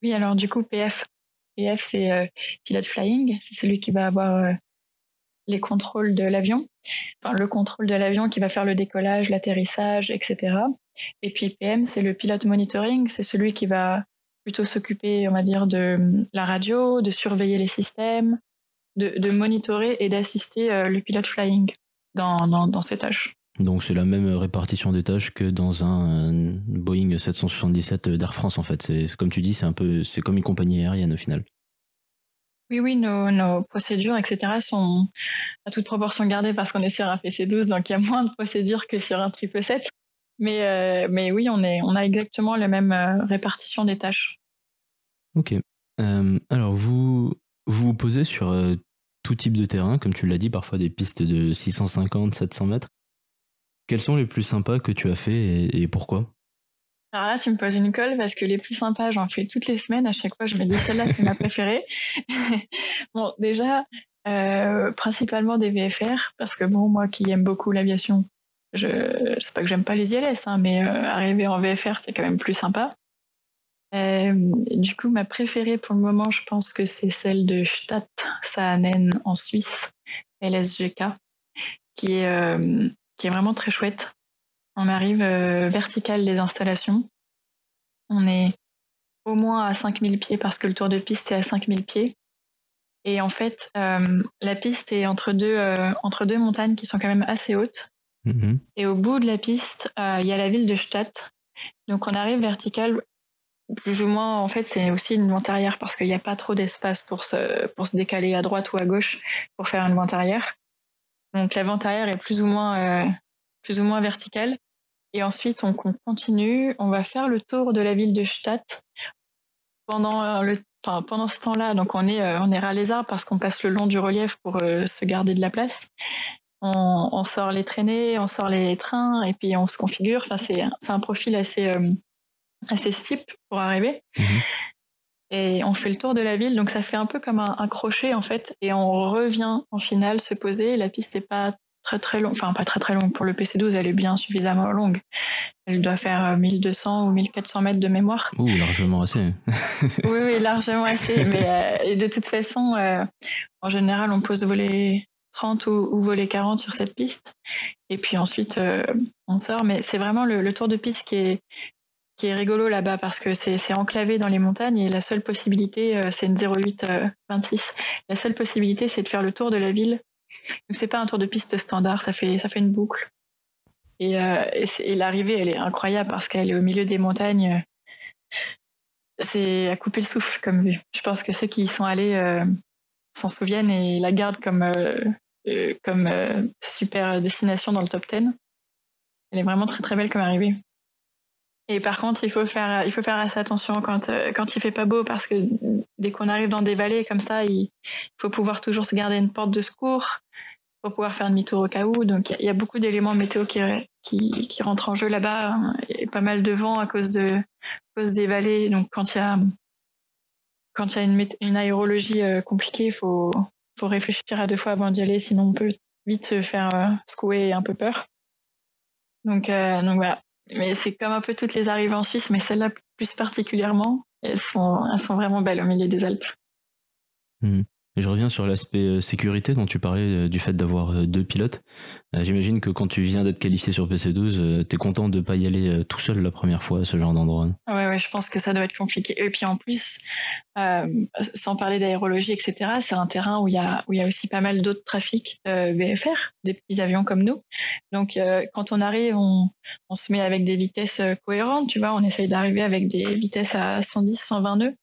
Oui, alors du coup, PF, c'est Pilot Flying. C'est celui qui va avoir les contrôles de l'avion. Enfin, le contrôle de l'avion qui va faire le décollage, l'atterrissage, etc. Et puis PM, c'est le Pilot Monitoring. C'est celui qui va plutôt s'occuper, on va dire, de la radio, de surveiller les systèmes, de monitorer et d'assister le Pilot Flying dans ses tâches. Donc c'est la même répartition des tâches que dans un Boeing 777 d'Air France en fait. C'est comme tu dis, c'est comme une compagnie aérienne au final. Oui, nos procédures, etc. sont à toute proportion gardée parce qu'on est sur un PC-12, donc il y a moins de procédures que sur un 777. Mais oui, on a exactement la même répartition des tâches. Ok. Alors vous posez sur tout type de terrain, comme tu l'as dit, parfois des pistes de 650, 700 mètres. Quels sont les plus sympas que tu as fait et pourquoi? Alors là, tu me poses une colle parce que les plus sympas, j'en fais toutes les semaines. À chaque fois, je me dis celle-là, c'est ma préférée. Bon, déjà, principalement des VFR parce que bon, moi qui aime beaucoup l'aviation, c'est pas que j'aime pas les ILS, hein, mais arriver en VFR, c'est quand même plus sympa. Du coup, ma préférée pour le moment, je pense que c'est celle de Stadt Saanen en Suisse, LSGK, qui est vraiment très chouette. On arrive vertical les installations. On est au moins à 5000 pieds parce que le tour de piste est à 5000 pieds. Et en fait, la piste est entre deux montagnes qui sont quand même assez hautes. Mm-hmm. Et au bout de la piste, il y a la ville de Stadt. Donc on arrive vertical. Plus ou moins, en fait, c'est aussi une vente arrière parce qu'il n'y a pas trop d'espace pour se décaler à droite ou à gauche pour faire une vente arrière. Donc la vente arrière est plus ou moins verticale. Et ensuite, on continue. On va faire le tour de la ville de Stadt pendant ce temps-là. Donc on est ras les arbres parce qu'on passe le long du relief pour se garder de la place. On sort les traînées, on sort les trains et puis on se configure. Enfin, c'est un profil assez steep pour arriver. Mm-hmm. Et on fait le tour de la ville, donc ça fait un peu comme un crochet en fait, et on revient en finale se poser. La piste n'est pas très très longue, enfin pas très très longue pour le PC-12, elle est bien suffisamment longue. Elle doit faire 1200 ou 1400 mètres de mémoire. Ouh, largement assez. Oui, largement assez. Mais et de toute façon, en général, on pose volet 30 ou volet 40 sur cette piste. Et puis ensuite, on sort. Mais c'est vraiment le tour de piste qui est rigolo là-bas parce que c'est enclavé dans les montagnes et la seule possibilité, c'est une 0826. La seule possibilité, c'est de faire le tour de la ville. Donc c'est pas un tour de piste standard, ça fait une boucle. Et l'arrivée, elle est incroyable parce qu'elle est au milieu des montagnes. C'est à couper le souffle comme vue. Je pense que ceux qui y sont allés s'en souviennent et la gardent comme super destination dans le top 10. Elle est vraiment très très belle comme arrivée. Et par contre, il faut faire assez attention quand il fait pas beau parce que dès qu'on arrive dans des vallées comme ça, il faut pouvoir toujours se garder une porte de secours pour pouvoir faire demi-tour au cas où. Donc il y a beaucoup d'éléments météo qui rentrent en jeu là-bas. Il y a pas mal de vent à cause des vallées. Donc quand il y a une aérologie compliquée, il faut faut réfléchir à 2 fois avant d'y aller, sinon on peut vite se faire secouer et un peu peur. Donc voilà. Mais c'est comme un peu toutes les arrivées en Suisse, mais celle-là plus particulièrement, elles sont vraiment belles au milieu des Alpes. Et je reviens sur l'aspect sécurité dont tu parlais, du fait d'avoir 2 pilotes. J'imagine que quand tu viens d'être qualifié sur PC12, t'es content de pas y aller tout seul la première fois à ce genre d'endroit. Ouais, je pense que ça doit être compliqué. Et puis en plus, sans parler d'aérologie, etc., c'est un terrain où il y a aussi pas mal d'autres trafics VFR, des petits avions comme nous. Donc quand on arrive, on se met avec des vitesses cohérentes, tu vois, on essaye d'arriver avec des vitesses à 110, 120 nœuds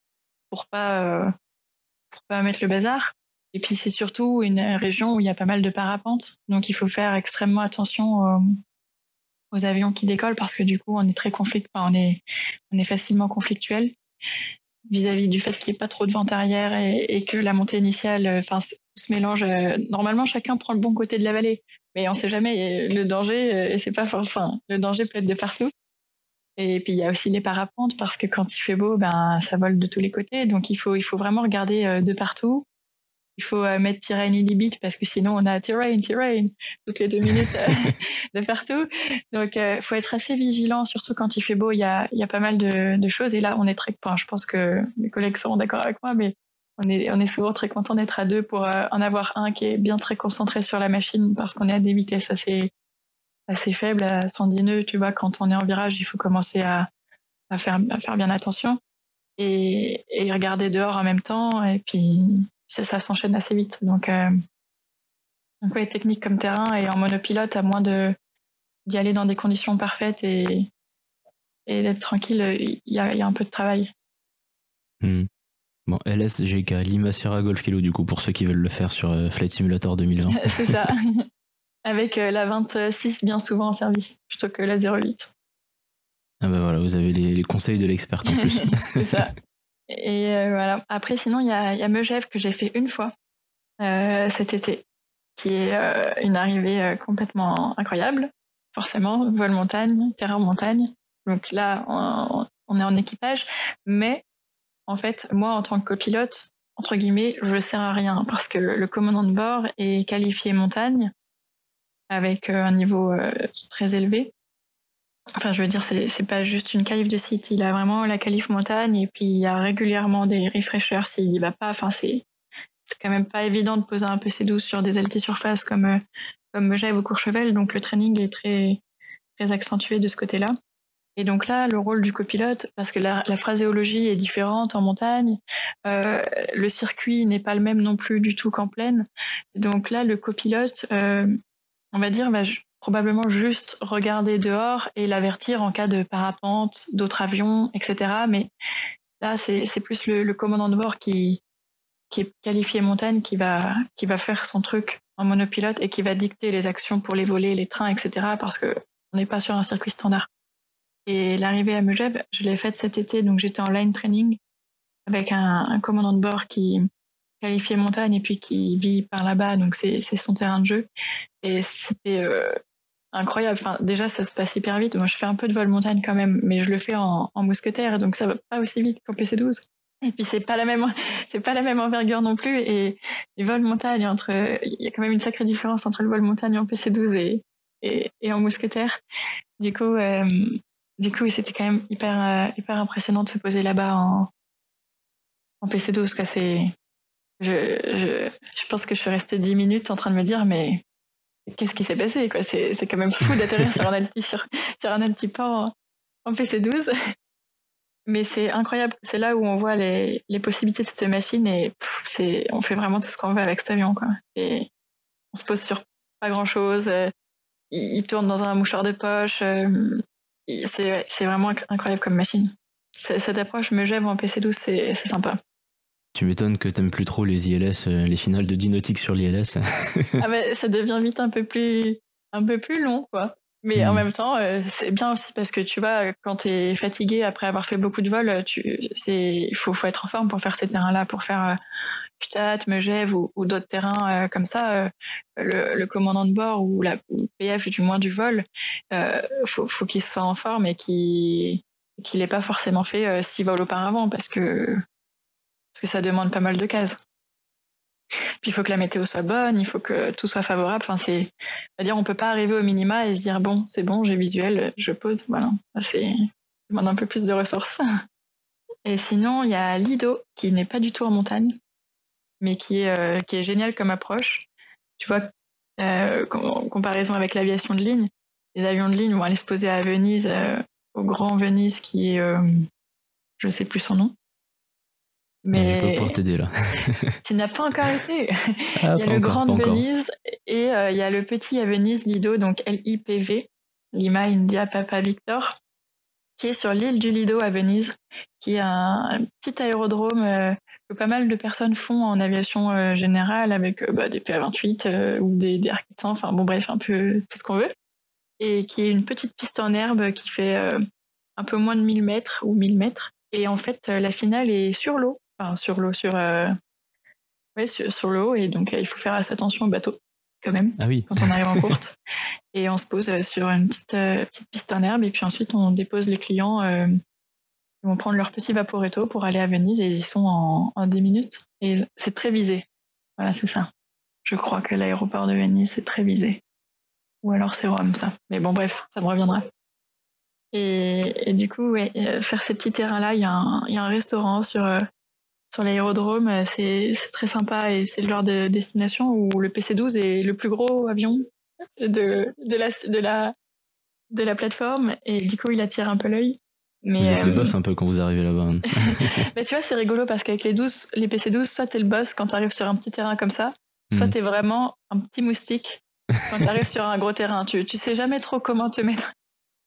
pour pas mettre le bazar. Et puis c'est surtout une région où il y a pas mal de parapentes, donc il faut faire extrêmement attention aux avions qui décollent parce que du coup on est très on est facilement conflictuel vis-à-vis du fait qu'il n'y ait pas trop de vent arrière et que la montée initiale se mélange. Normalement chacun prend le bon côté de la vallée, mais on sait jamais, le danger et c'est pas le danger peut être de partout. Et puis il y a aussi les parapentes parce que quand il fait beau, ça vole de tous les côtés. Donc il faut vraiment regarder de partout. Il faut mettre terrain inhibit parce que sinon on a terrain toutes les 2 minutes de partout. Donc faut être assez vigilant, surtout quand il fait beau. Il y a pas mal de choses. Et là on est je pense que mes collègues seront d'accord avec moi, mais on est souvent très content d'être à 2 pour en avoir un qui est bien très concentré sur la machine parce qu'on est à des vitesses assez faible, à 110 nœuds, tu vois, quand on est en virage, il faut commencer à faire bien attention et regarder dehors en même temps, et puis ça s'enchaîne assez vite. Donc ouais, technique comme terrain, et en monopilote, à moins d'y aller dans des conditions parfaites et d'être tranquille, il y a un peu de travail. Bon, LS, GK, Lima Sierra Golf Kilo, du coup, pour ceux qui veulent le faire sur Flight Simulator 2020. C'est ça. Avec la 26 bien souvent en service, plutôt que la 08. Ah bah voilà, vous avez les conseils de l'experte en plus. C'est ça. Et voilà. Après, sinon, il y a Megève que j'ai fait une fois cet été, qui est une arrivée complètement incroyable. Forcément, vol montagne, terrain montagne. Donc là, on est en équipage. Mais en fait, moi, en tant que copilote, entre guillemets, je sers à rien parce que le commandant de bord est qualifié montagne avec un niveau très élevé. Enfin, je veux dire, c'est pas juste une qualif de site, il a vraiment la qualif montagne et puis il y a régulièrement des refreshers s'il y va pas. Enfin, c'est quand même pas évident de poser un PC12 sur des altisurfaces comme Megève ou Courchevel, donc le training est très, très accentué de ce côté-là. Et donc là, le rôle du copilote, parce que la phraséologie est différente en montagne, le circuit n'est pas le même non plus du tout qu'en plaine. Donc là, le copilote, on va dire, va probablement juste regarder dehors et l'avertir en cas de parapente, d'autres avions, etc. Mais là, c'est plus le commandant de bord qui est qualifié montagne qui va faire son truc en monopilote et qui va dicter les actions pour les volets, les trains, etc. parce qu'on n'est pas sur un circuit standard. Et l'arrivée à Megève, je l'ai faite cet été, donc j'étais en line training avec un commandant de bord qui est qualifié montagne et puis qui vit par là-bas, donc c'est son terrain de jeu. Et c'était incroyable. Enfin, déjà, ça se passe hyper vite. Moi, je fais un peu de vol montagne quand même, mais je le fais en mousquetaire, donc ça va pas aussi vite qu'en PC12. Et puis c'est pas la même envergure non plus. Et le vol montagne il y a quand même une sacrée différence entre le vol montagne en PC12 et en mousquetaire. Du coup, c'était quand même hyper impressionnant de se poser là-bas en PC12. Quoi. Je pense que je suis restée 10 minutes en train de me dire, mais qu'est-ce qui s'est passé, quoi. C'est quand même fou d'atterrir sur un altiport en PC12. Mais c'est incroyable. C'est là où on voit les possibilités de cette machine et on fait vraiment tout ce qu'on veut avec cet avion, quoi. Et on se pose sur pas grand-chose. Il tourne dans un mouchoir de poche. C'est vraiment incroyable comme machine. Cette approche Megève en PC12, c'est sympa. Tu m'étonnes que t'aimes plus trop les ILS, les finales de Dynautique sur l'ILS. Ah bah, ça devient vite un peu plus long, quoi. Mais en même temps, c'est bien aussi parce que tu vois, quand t'es fatigué après avoir fait beaucoup de vols, il faut être en forme pour faire ces terrains-là, pour faire Gstaad, Megève ou d'autres terrains comme ça. Le commandant de bord ou PF du moins du vol, faut qu'il soit en forme et qu'il n'ait pas forcément fait 6 vols auparavant parce que ça demande pas mal de cases. Puis il faut que la météo soit bonne, il faut que tout soit favorable. Enfin, c'est-à-dire on peut pas arriver au minima et se dire bon, c'est bon, j'ai visuel, je pose. Voilà, ça demande un peu plus de ressources. Et sinon, il y a Lido qui n'est pas du tout en montagne, mais qui est génial comme approche. Tu vois, en comparaison avec l'aviation de ligne, les avions de ligne vont aller se poser à Venise, au Grand Venise, qui est, je sais plus son nom. Mais... Je vais pas pouvoir t'aider là. Tu n'as pas encore été. Ah, il y a le Grand Venise et il y a le petit à Venise, Lido, donc LIPV, Lima India Papa Victor, qui est sur l'île du Lido à Venise, qui est un petit aérodrome que pas mal de personnes font en aviation générale avec des PA-28 ou des R400, enfin bon bref, un peu tout ce qu'on veut, et qui est une petite piste en herbe qui fait un peu moins de 1000 mètres ou 1000 mètres, et en fait la finale est sur l'eau, enfin sur l'eau, sur l'eau, et donc il faut faire assez attention au bateau quand même, quand on arrive en courte. Et on se pose sur une petite piste en herbe, et puis ensuite on dépose les clients, ils vont prendre leur petit vaporetto pour aller à Venise, et ils y sont en 10 minutes. Et c'est très visé. Voilà, c'est ça. Je crois que l'aéroport de Venise, c'est très visé. Ou alors c'est Rome, ça. Mais bon, bref, ça me reviendra. Et du coup, faire ces petits terrains-là, il y a un restaurant sur l'aérodrome, c'est très sympa, et c'est le genre de destination où le PC-12 est le plus gros avion de la plateforme, et du coup il attire un peu l'œil. Mais vous êtes les boss un peu quand vous arrivez là-bas. Bah, tu vois, c'est rigolo parce qu'avec les PC-12, soit t'es le boss quand t'arrives sur un petit terrain comme ça, soit t'es vraiment un petit moustique quand t'arrives sur un gros terrain. Tu sais jamais trop comment te mettre.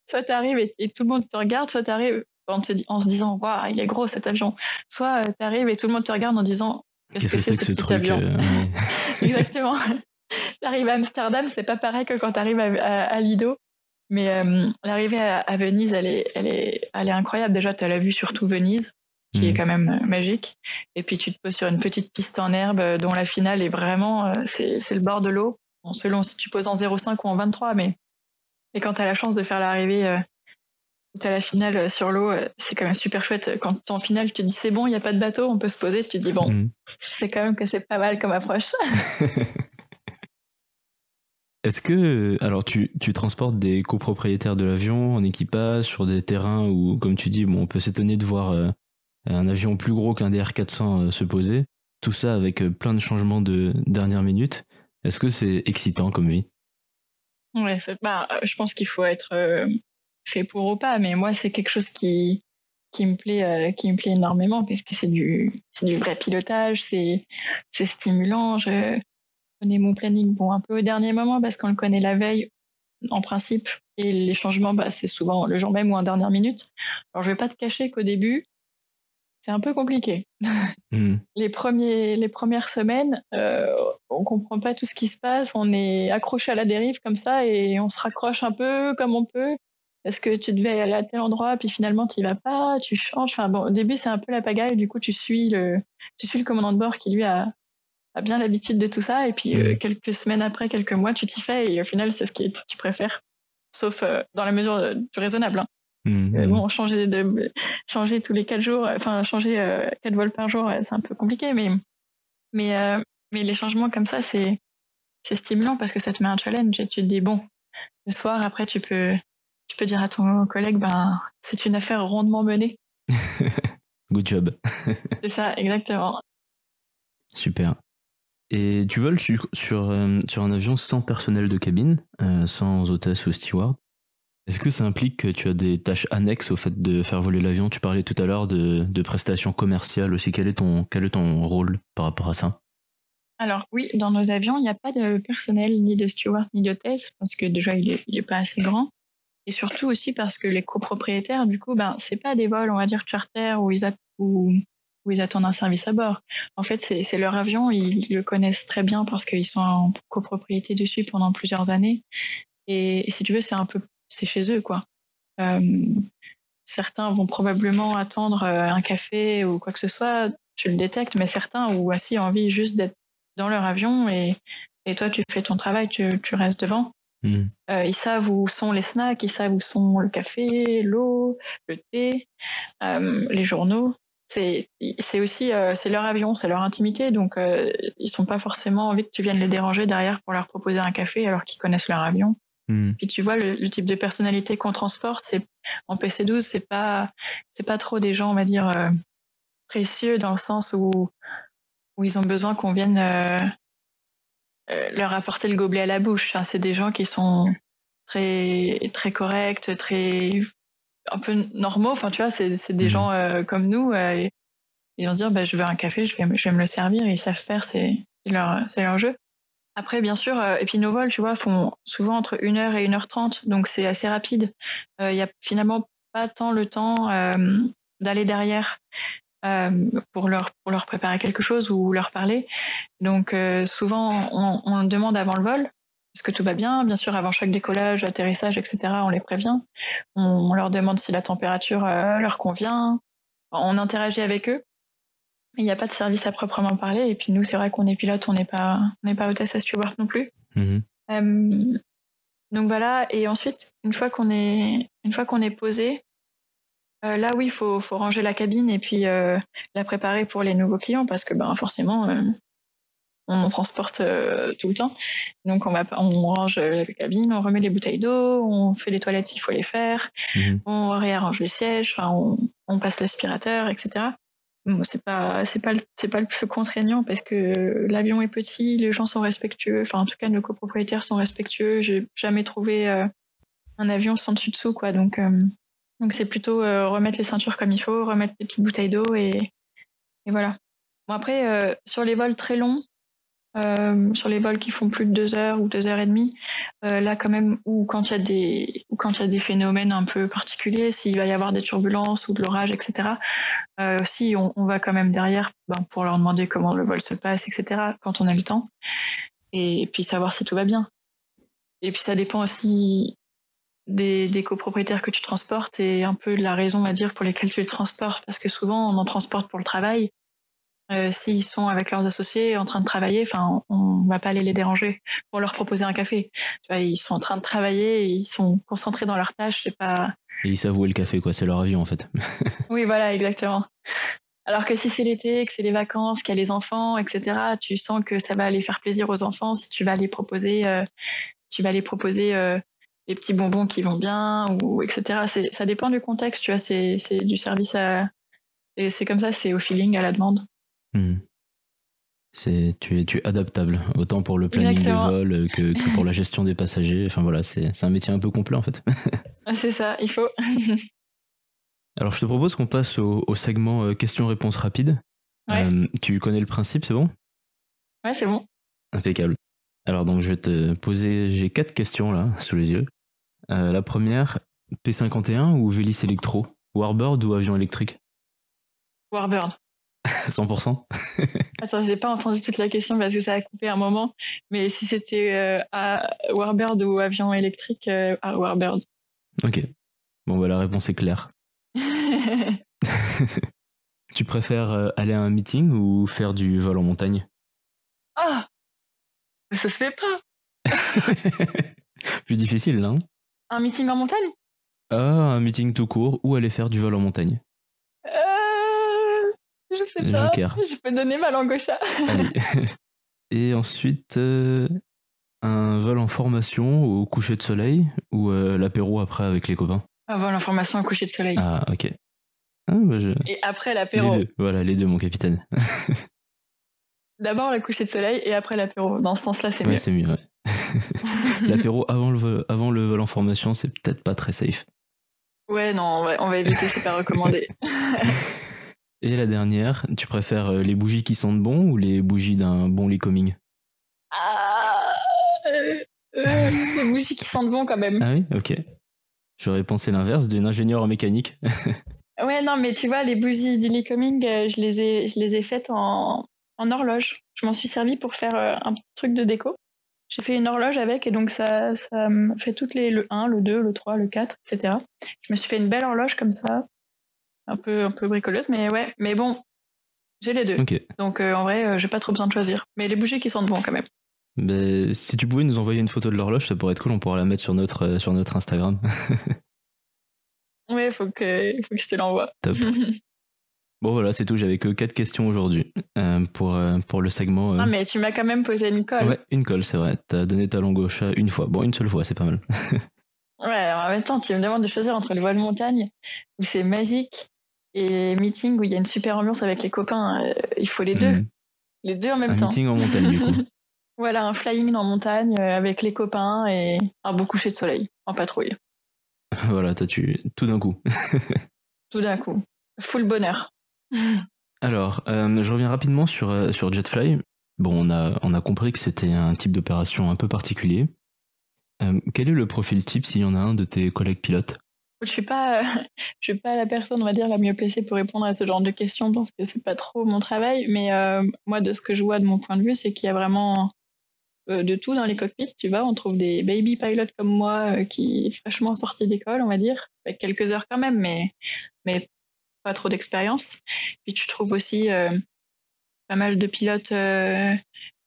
Soit t'arrives et tout le monde te regarde, soit t'arrives en se disant waouh, il est gros cet avion. Soit t'arrives et tout le monde te regarde en disant qu'est-ce que c'est ce petit avion. Exactement. T'arrives à Amsterdam, c'est pas pareil que quand t'arrives à Lido. Mais l'arrivée à Venise, elle est incroyable. Déjà, tu as la vue sur tout Venise, qui est quand même magique. Et puis, tu te poses sur une petite piste en herbe dont la finale est vraiment... c'est le bord de l'eau, selon si tu poses en 0,5 ou en 23. Et quand tu as la chance de faire l'arrivée où tu as la finale sur l'eau, c'est quand même super chouette. Quand tu es en finale, tu te dis c'est bon, il n'y a pas de bateau, on peut se poser. Tu te dis bon, c'est quand même que c'est pas mal comme approche. Est-ce que, alors tu transportes des copropriétaires de l'avion en équipage sur des terrains où, comme tu dis, on peut s'étonner de voir un avion plus gros qu'un DR400 se poser, tout ça avec plein de changements de dernière minute. Est-ce que c'est excitant comme vie? Ouais, je pense qu'il faut être fait pour ou pas, mais moi c'est quelque chose qui me plaît énormément parce que c'est du vrai pilotage, c'est stimulant. Je connais mon planning un peu au dernier moment parce qu'on le connaît la veille en principe, et les changements c'est souvent le jour même ou en dernière minute. Alors je vais pas te cacher qu'au début c'est un peu compliqué. Les premières semaines, on comprend pas tout ce qui se passe, on est accroché à la dérive comme ça et on se raccroche un peu comme on peut parce que tu devais aller à tel endroit puis finalement tu y vas pas, tu changes. Enfin bon, au début c'est un peu la pagaille, du coup tu suis le commandant de bord qui lui a bien l'habitude de tout ça, et puis quelques semaines après, quelques mois, tu t'y fais, et au final, c'est ce que tu préfères, sauf dans la mesure du raisonnable. Bon, changer tous les 4 jours, enfin changer 4 vols par jour, c'est un peu compliqué, mais les changements comme ça, c'est stimulant parce que ça te met un challenge et tu te dis bon, le soir après tu peux dire à ton collègue c'est une affaire rondement menée. Good job. C'est ça, exactement. Super. Et tu voles sur un avion sans personnel de cabine, sans hôtesse ou steward. Est-ce que ça implique que tu as des tâches annexes au fait de faire voler l'avion? Tu parlais tout à l'heure de prestations commerciales aussi. Quel est ton rôle par rapport à ça? Alors oui, dans nos avions, il n'y a pas de personnel, ni de steward, ni d'hôtesse, parce que déjà, il est pas assez grand. Et surtout aussi parce que les copropriétaires, du coup, c'est pas des vols, on va dire, charter où ils attendent un service à bord. En fait, c'est leur avion, ils le connaissent très bien parce qu'ils sont en copropriété dessus pendant plusieurs années. Et si tu veux, c'est chez eux, quoi. Certains vont probablement attendre un café ou quoi que ce soit, tu le détectes, mais certains ont aussi envie juste d'être dans leur avion et toi, tu fais ton travail, tu restes devant. Ils savent où sont les snacks, ils savent où sont le café, l'eau, le thé, les journaux. c'est aussi c'est leur avion, c'est leur intimité, donc ils sont pas forcément envie que tu viennes les déranger derrière pour leur proposer un café alors qu'ils connaissent leur avion. Puis tu vois le type de personnalité qu'on transporte, c'est en PC12, c'est pas trop des gens, on va dire précieux dans le sens où ils ont besoin qu'on vienne leur apporter le gobelet à la bouche. Enfin, c'est des gens qui sont très très corrects, très un peu normaux. Enfin, tu vois, c'est des gens comme nous. Ils vont dire, je veux un café, je vais me le servir. Ils savent faire, c'est leur jeu. Après, bien sûr, et puis nos vols, tu vois, font souvent entre 1h et 1h30, donc c'est assez rapide. Il y a finalement pas tant le temps d'aller derrière pour leur préparer quelque chose ou leur parler. Donc souvent, on demande avant le vol, est-ce que tout va bien? Bien sûr, avant chaque décollage, atterrissage, etc., on les prévient. On leur demande si la température leur convient. On interagit avec eux. Il n'y a pas de service à proprement parler. Et puis nous, c'est vrai qu'on est pilote, on n'est pas hôtesse à steward non plus. Donc voilà. Et ensuite, une fois qu'on est posé, là oui, il faut ranger la cabine et puis la préparer pour les nouveaux clients parce que forcément, on transporte tout le temps. Donc on range la cabine, on remet les bouteilles d'eau, on fait les toilettes s'il faut les faire, on réarrange les sièges, on passe l'aspirateur, etc. Bon, c'est pas le plus contraignant parce que l'avion est petit, les gens sont respectueux. Enfin, en tout cas, nos copropriétaires sont respectueux. J'ai jamais trouvé un avion sans dessus dessous, quoi. Donc c'est plutôt remettre les ceintures comme il faut, remettre les petites bouteilles d'eau et voilà. Bon après, sur les vols très longs, sur les vols qui font plus de 2 heures ou 2h30, là quand même, ou quand il y a des phénomènes un peu particuliers, s'il va y avoir des turbulences ou de l'orage, etc. Si on va quand même derrière pour leur demander comment le vol se passe, etc. quand on a le temps, et puis savoir si tout va bien. Et puis ça dépend aussi des copropriétaires que tu transportes et un peu de la raison à dire pour lesquelles tu les transportes, parce que souvent on en transporte pour le travail. S'ils sont avec leurs associés en train de travailler, on va pas aller les déranger pour leur proposer un café. Tu vois, ils sont en train de travailler, ils sont concentrés dans leur tâche, c'est pas. Et ils savent où est le café, quoi. C'est leur avion, en fait. Oui, voilà, exactement. Alors que si c'est l'été, que c'est les vacances, qu'il y a les enfants, etc., tu sens que ça va aller faire plaisir aux enfants si tu vas les proposer, les petits bonbons qui vont bien, ou etc. Ça dépend du contexte, tu vois. C'est du service et c'est comme ça, c'est au feeling, à la demande. Tu es adaptable, autant pour le planning Exactement. des vols que pour la gestion des passagers. Enfin voilà, c'est un métier un peu complet en fait. C'est ça, il faut. Alors je te propose qu'on passe au segment questions-réponses rapides. Ouais. Tu connais le principe, c'est bon? Ouais, c'est bon. Impeccable. Alors donc je vais te poser, j'ai 4 questions là sous les yeux. La première, P51 ou Vélis électro? Warbird ou avion électrique? Warbird. 100%. Attends, j'ai pas entendu toute la question parce que ça a coupé un moment. Mais si c'était à Warbird ou avion électrique, à Warbird. Ok. Bon, la réponse est claire. Tu préfères aller à un meeting ou faire du vol en montagne? Ah, ça se fait pas. Plus difficile, là. Un meeting en montagne? Un meeting tout court ou aller faire du vol en montagne? Je sais pas. Joker. Je peux donner ma langue au chat. Allez. Et ensuite, un vol en formation au coucher de soleil ou l'apéro après avec les copains? Un vol en formation au coucher de soleil. Ah, ok. Et après l'apéro. Les deux, voilà, les deux, mon capitaine. D'abord le coucher de soleil et après l'apéro. Dans ce sens-là, c'est mieux. Ouais, c'est mieux, ouais. L'apéro avant le vol en formation, c'est peut-être pas très safe. Ouais, non, on va éviter, c'est pas recommandé. Et la dernière, tu préfères les bougies qui sentent bon ou les bougies d'un bon lit coming? Les bougies qui sentent bon quand même. Ah oui, ok. J'aurais pensé l'inverse d'une ingénieure en mécanique. Ouais, non, mais tu vois, les bougies du lit coming, je les ai faites en horloge. Je m'en suis servi pour faire un petit truc de déco. J'ai fait une horloge avec et donc ça me fait toutes le 1, le 2, le 3, le 4, etc. Je me suis fait une belle horloge comme ça. Un peu bricoleuse, mais ouais. Mais bon, j'ai les deux. Okay. Donc en vrai, j'ai pas trop besoin de choisir. Mais les bougies qui sentent bon quand même. Mais si tu pouvais nous envoyer une photo de l'horloge, ça pourrait être cool, on pourra la mettre sur notre Instagram. Ouais, faut que je te l'envoie. Top. Bon voilà, c'est tout, j'avais que 4 questions aujourd'hui pour le segment. Ah, mais tu m'as quand même posé une colle. Ouais, une colle, c'est vrai. T'as donné ta langue au chat une fois. Bon, une seule fois, c'est pas mal. Ouais, en même temps, tu me demandes de choisir entre le vol montagne, où c'est magique, et meeting, où il y a une super ambiance avec les copains. Il faut les deux. Les deux en même Un temps. meeting en montagne, du coup. Voilà, un flying en montagne avec les copains et un beau coucher de soleil en patrouille. Voilà, tout d'un coup. Tout d'un coup. Full bonheur. Alors, je reviens rapidement sur Jetfly. Bon, on a compris que c'était un type d'opération un peu particulier. Quel est le profil type, s'il y en a un, de tes collègues pilotes? Je suis pas, je suis pas la personne, on va dire, la mieux placée pour répondre à ce genre de questions parce que c'est pas trop mon travail. Mais moi, de ce que je vois de mon point de vue, c'est qu'il y a vraiment de tout dans les cockpits. Tu vois, on trouve des baby pilots comme moi qui est fraîchement sortis d'école, on va dire, avec quelques heures quand même, mais pas trop d'expérience. Puis tu trouves aussi pas mal de pilotes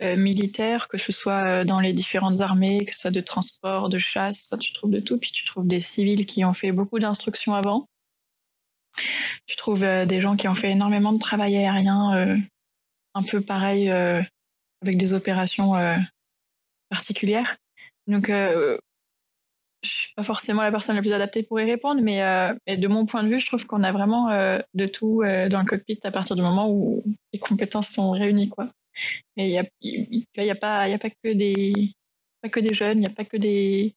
militaires, que ce soit dans les différentes armées, que ce soit de transport, de chasse, tu trouves de tout. Puis tu trouves des civils qui ont fait beaucoup d'instructions avant. Tu trouves des gens qui ont fait énormément de travail aérien, un peu pareil, avec des opérations particulières. Donc, je suis pas forcément la personne la plus adaptée pour y répondre, mais de mon point de vue, je trouve qu'on a vraiment de tout dans le cockpit à partir du moment où les compétences sont réunies, quoi. Et il y a pas que des jeunes, il n'y a pas que des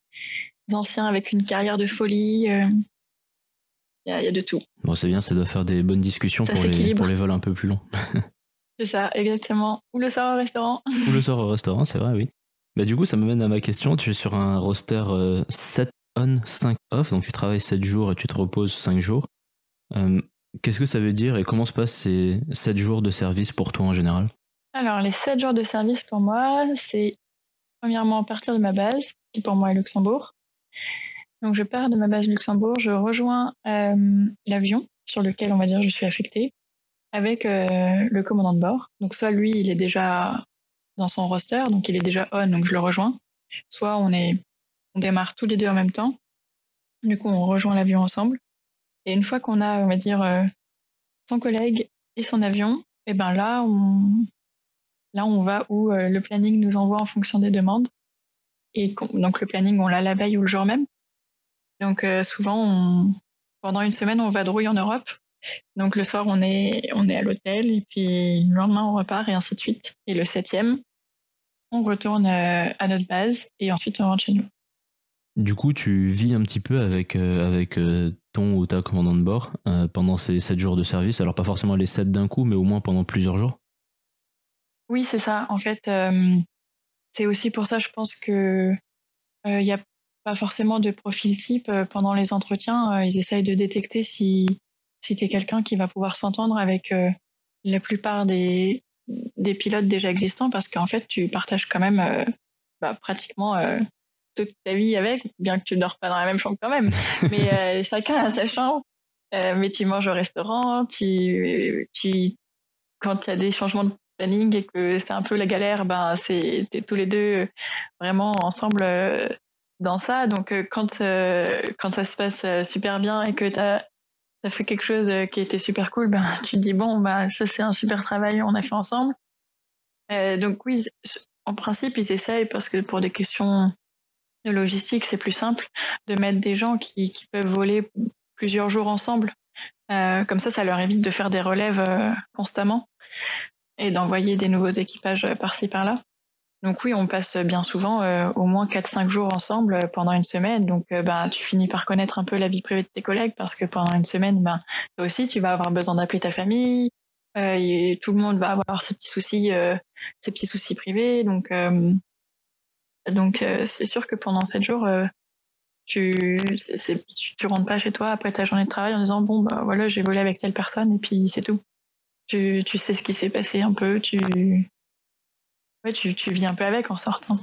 anciens avec une carrière de folie. Il y a de tout. Bon, c'est bien, ça doit faire des bonnes discussions Ça pour les vols un peu plus longs. C'est ça, exactement. Ou le soir au restaurant. Ou le soir au restaurant, c'est vrai, oui. Bah, du coup, ça m'amène à ma question. Tu es sur un roster 7 on, 5 off, donc tu travailles 7 jours et tu te reposes 5 jours. Qu'est-ce que ça veut dire et comment se passent ces 7 jours de service pour toi en général? Alors, les 7 jours de service pour moi, c'est premièrement partir de ma base, qui pour moi est Luxembourg. Donc, je pars de ma base Luxembourg, je rejoins l'avion sur lequel, on va dire, je suis affectée, avec le commandant de bord. Donc, soit lui, il est déjà dans son roster, donc il est déjà on, donc je le rejoins. Soit on démarre tous les deux en même temps. Du coup, on rejoint l'avion ensemble. Et une fois qu'on a, on va dire, son collègue et son avion, et ben là, on va où le planning nous envoie en fonction des demandes. Et donc le planning, on l'a la veille ou le jour même. Donc souvent, pendant une semaine, on vadrouille en Europe. Donc le soir, on est à l'hôtel et puis le lendemain, on repart et ainsi de suite. Et le 7e, on retourne à notre base et ensuite on rentre chez nous. Du coup, tu vis un petit peu avec ton ou ta commandant de bord pendant ces 7 jours de service. Alors pas forcément les 7 d'un coup, mais au moins pendant plusieurs jours. Oui, c'est ça. En fait, c'est aussi pour ça, je pense que il n'y a pas forcément de profil type. Pendant les entretiens, ils essayent de détecter si tu es quelqu'un qui va pouvoir s'entendre avec la plupart des pilotes déjà existants, parce qu'en fait, tu partages quand même pratiquement toute ta vie avec, bien que tu ne dors pas dans la même chambre quand même. Mais chacun a sa chambre. Mais tu manges au restaurant, quand il y a des changements de planning et que c'est un peu la galère, t'es tous les deux vraiment ensemble dans ça. Donc quand ça se passe super bien et que t'as fait quelque chose qui était super cool, tu te dis bon, ça c'est un super travail, on a fait ensemble. Donc oui, en principe ils essayent, parce que pour des questions de logistique, c'est plus simple de mettre des gens qui peuvent voler plusieurs jours ensemble. Comme ça leur évite de faire des relèves constamment et d'envoyer des nouveaux équipages par-ci par-là. Donc oui, on passe bien souvent au moins 4-5 jours ensemble pendant une semaine. Donc tu finis par connaître un peu la vie privée de tes collègues, parce que pendant une semaine, toi aussi, tu vas avoir besoin d'appeler ta famille. Et tout le monde va avoir ses petits soucis privés. Donc c'est sûr que pendant 7 jours, tu rentres pas chez toi après ta journée de travail en disant bon voilà, j'ai volé avec telle personne et puis c'est tout. Tu sais ce qui s'est passé un peu, tu vis un peu avec en sortant.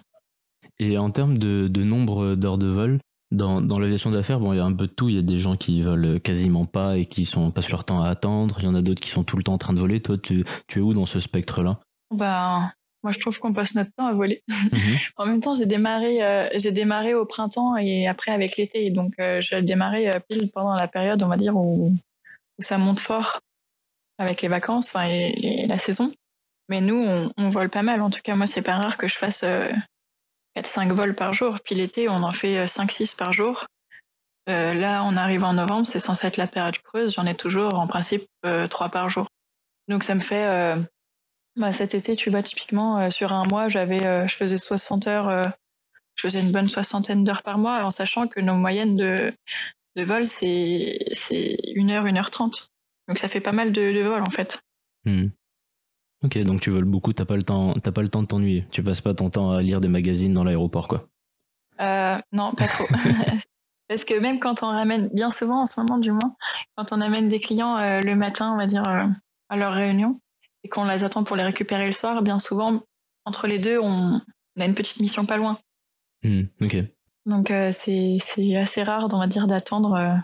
Et en termes de nombre d'heures de vol, dans l'aviation d'affaires, bon, il y a un peu de tout. Il y a des gens qui volent quasiment pas et qui passent leur temps à attendre. Il y en a d'autres qui sont tout le temps en train de voler. Toi, tu es où dans ce spectre-là? Moi, je trouve qu'on passe notre temps à voler. En même temps, j'ai démarré au printemps et après avec l'été. Donc, j'ai démarré pile pendant la période, on va dire, où ça monte fort. avec les vacances, enfin la saison. Mais nous, on vole pas mal. En tout cas, moi, c'est pas rare que je fasse 4-5 vols par jour. Puis l'été, on en fait 5-6 par jour. Là, on arrive en novembre, c'est censé être la période creuse. J'en ai toujours, en principe, 3 par jour. Donc ça me fait... cet été, tu vois, typiquement, sur un mois, je faisais 60 heures, je faisais une bonne 60aine d'heures par mois, en sachant que nos moyennes de vol, c'est 1h, 1h30. Donc ça fait pas mal de vols, en fait. Ok, donc tu voles beaucoup, t'as pas le temps de t'ennuyer. Tu passes pas ton temps à lire des magazines dans l'aéroport, quoi. Non, pas trop. Parce que même quand on ramène, bien souvent en ce moment du moins, quand on amène des clients le matin, on va dire, à leur réunion, et qu'on les attend pour les récupérer le soir, bien souvent, entre les deux, on a une petite mission pas loin. Ok. Donc c'est assez rare, on va dire, d'attendre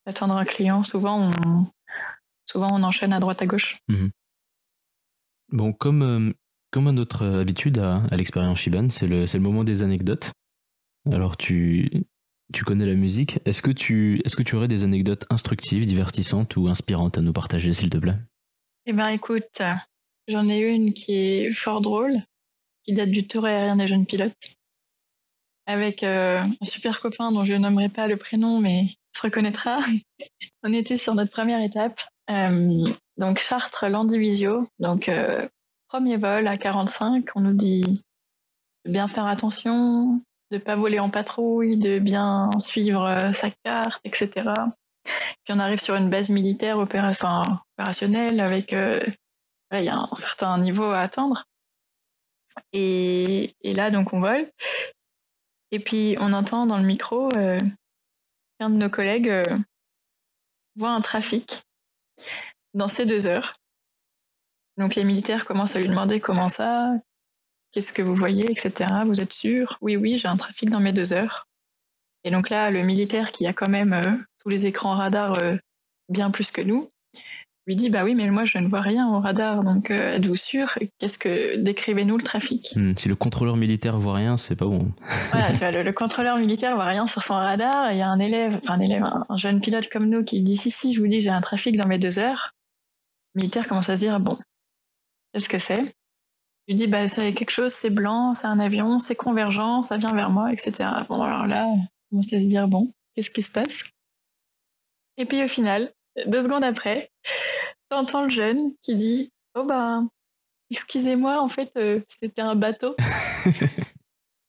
un client. Souvent, on enchaîne à droite à gauche. Bon, comme à notre habitude à l'expérience Shiban, c'est le moment des anecdotes. Alors tu connais la musique. Est-ce que tu aurais des anecdotes instructives, divertissantes ou inspirantes à nous partager, s'il te plaît? Eh bien, écoute, j'en ai une qui est fort drôle, qui date du tour aérien des jeunes pilotes, avec un super copain dont je nommerai pas le prénom, mais il se reconnaîtra. On était sur notre première étape, donc Chartres-Landivisiau, donc premier vol à 45. On nous dit de bien faire attention, de pas voler en patrouille, de bien suivre sa carte, etc. Puis on arrive sur une base militaire opérationnelle avec il y a un certain niveau à atteindre. Et là, donc, on vole. Et puis, on entend dans le micro qu'un de nos collègues voit un trafic dans ces 2 heures. Donc, les militaires commencent à lui demander comment ça, qu'est-ce que vous voyez, etc. Vous êtes sûr? Oui, j'ai un trafic dans mes 2 heures. Et donc là, le militaire qui a quand même tous les écrans radars bien plus que nous, lui dit bah oui, mais moi je ne vois rien au radar, donc êtes-vous sûr? Décrivez-nous le trafic. Si le contrôleur militaire voit rien, c'est pas bon. Voilà, tu vois, le contrôleur militaire voit rien sur son radar, et il y a un jeune pilote comme nous qui dit si, je vous dis, j'ai un trafic dans mes 2 heures. Le militaire commence à se dire bon, qu'est-ce que c'est? Il dit bah c'est quelque chose, c'est blanc, c'est un avion, c'est convergent, ça vient vers moi, etc. Bon, alors là, on commence à se dire bon, qu'est-ce qui se passe? Et puis au final, 2 secondes après, t'entends le jeune qui dit oh bah excusez-moi, en fait c'était un bateau.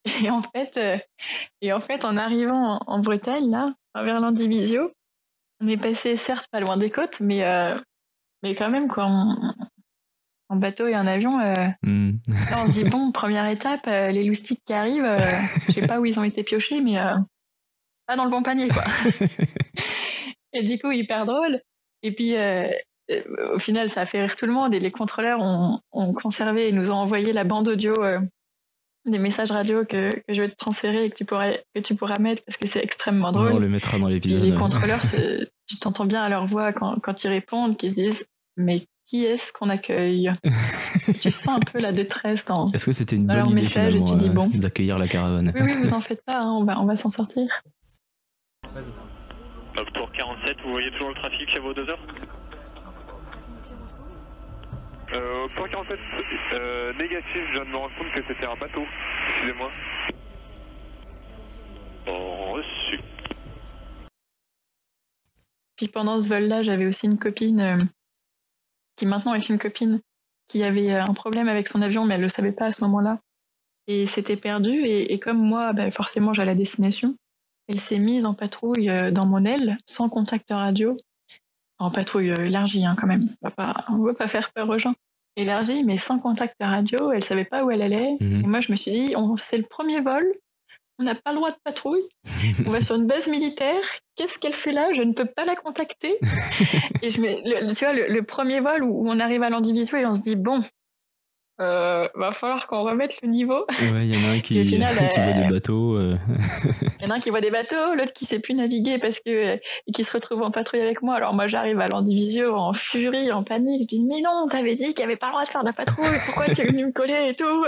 et en fait en arrivant en Bretagne là, vers Landivisiau, on est passé certes pas loin des côtes, mais quand même quoi, en bateau et en avion, là, on se dit bon, première étape, les loustiques qui arrivent, je sais pas où ils ont été piochés, mais pas dans le bon panier quoi. Et du coup hyper drôle. Et puis au final, ça a fait rire tout le monde et les contrôleurs ont conservé et nous ont envoyé la bande audio des messages radio que je vais te transférer et que tu pourras mettre parce que c'est extrêmement drôle. On le mettra dans l'épisode. Et les contrôleurs, tu t'entends bien à leur voix quand ils répondent, qu'ils se disent mais qui est-ce qu'on accueille? Tu sens un peu la détresse dans Est-ce que c'était une bonne leur idée message et tu dis bon, d'accueillir la caravane? Oui, vous en faites pas, hein, on va s'en sortir. Tour 47, vous voyez toujours le trafic à vos 2 heures? Tour 47, négatif, je viens de me rendre compte que c'était un bateau. Excusez-moi. Reçu. Puis pendant ce vol-là, j'avais aussi une copine qui maintenant est une copine qui avait un problème avec son avion, mais elle le savait pas à ce moment-là. Et s'était perdue. Et comme moi, forcément, j'allais à destination. Elle s'est mise en patrouille dans mon aile, sans contact radio. En patrouille élargie, hein, quand même. On va pas faire peur aux gens. Élargie, mais sans contact radio. Elle savait pas où elle allait. Et moi, je me suis dit, c'est le premier vol. On n'a pas le droit de patrouille. On va sur une base militaire. Qu'est-ce qu'elle fait là? Je ne peux pas la contacter. Et tu vois, le premier vol où on arrive à Landivisiau et on se dit, bon, va falloir qu'on remette le niveau. Ouais, il y en a un qui voit des bateaux. Il y en a un qui voit des bateaux, l'autre qui sait plus naviguer et qui se retrouve en patrouille avec moi. Alors moi, j'arrive à Landivisiau en furie, en panique. Je dis, mais non, t'avais dit qu'il n'y avait pas le droit de faire de la patrouille. Pourquoi tu es venu me coller et tout?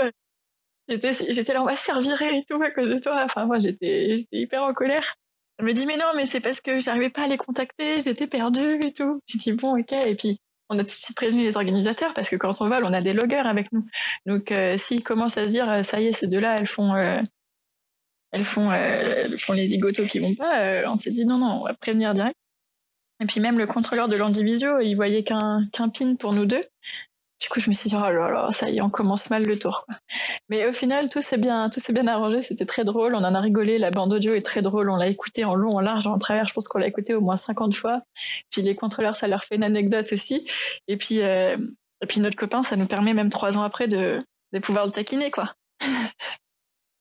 J'étais là, on va se faire virer et tout à cause de toi. Enfin, moi, j'étais hyper en colère. Elle me dit, mais non, mais c'est parce que j'arrivais pas à les contacter, j'étais perdue et tout. J'ai dit, bon, ok. Et puis, on a aussi prévenu les organisateurs parce que quand on vole, on a des loggers avec nous. Donc, s'ils commencent à se dire, ça y est, ces deux-là, elles font les zigotos qui vont pas, on s'est dit non, on va prévenir direct. Et puis même le contrôleur de l'Andivisio, il voyait qu'un pin pour nous deux. Du coup, je me suis dit, oh là là, ça y est, on commence mal le tour, quoi. Mais au final, tout s'est bien arrangé, c'était très drôle, on en a rigolé, la bande audio est très drôle, on l'a écouté en long, en large, en travers, je pense qu'on l'a écouté au moins 50 fois. Puis les contrôleurs, ça leur fait une anecdote aussi. Et puis notre copain, ça nous permet même 3 ans après de pouvoir le taquiner, quoi.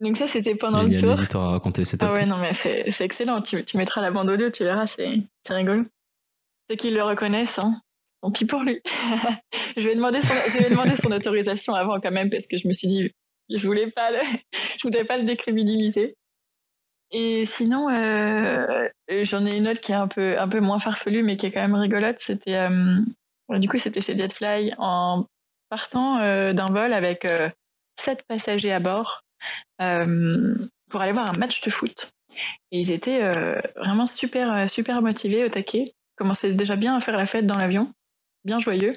Donc ça, c'était pendant le tour. Il y a des histoires à raconter, c'est top. Ah ouais, non, mais c'est excellent, tu mettras la bande audio, tu verras, c'est rigolo. Ceux qui le reconnaissent, hein. Tant pis pour lui. Je vais demander son autorisation avant quand même parce que je me suis dit je voulais pas le décrédibiliser. Et sinon j'en ai une autre qui est un peu moins farfelue mais qui est quand même rigolote. C'était chez Jetfly en partant d'un vol avec 7 passagers à bord pour aller voir un match de foot. Et ils étaient vraiment super motivés au taquet. Ils commençaient déjà bien à faire la fête dans l'avion. Bien joyeux.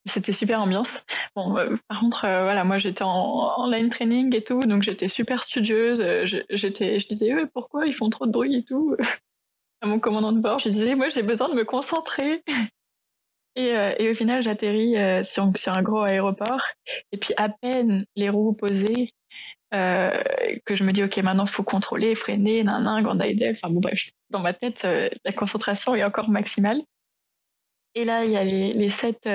C'était super ambiance. Bon, par contre, voilà, moi j'étais en line training et tout, donc j'étais super studieuse. Je disais, pourquoi ils font trop de bruit et tout à mon commandant de bord. Je disais, moi j'ai besoin de me concentrer. Et au final, j'atterris sur un gros aéroport. Et puis à peine les roues posées, que je me dis, ok, maintenant faut contrôler, freiner, Gandhi. Enfin bon, bref, dans ma tête, la concentration est encore maximale. Et là, il y a les 7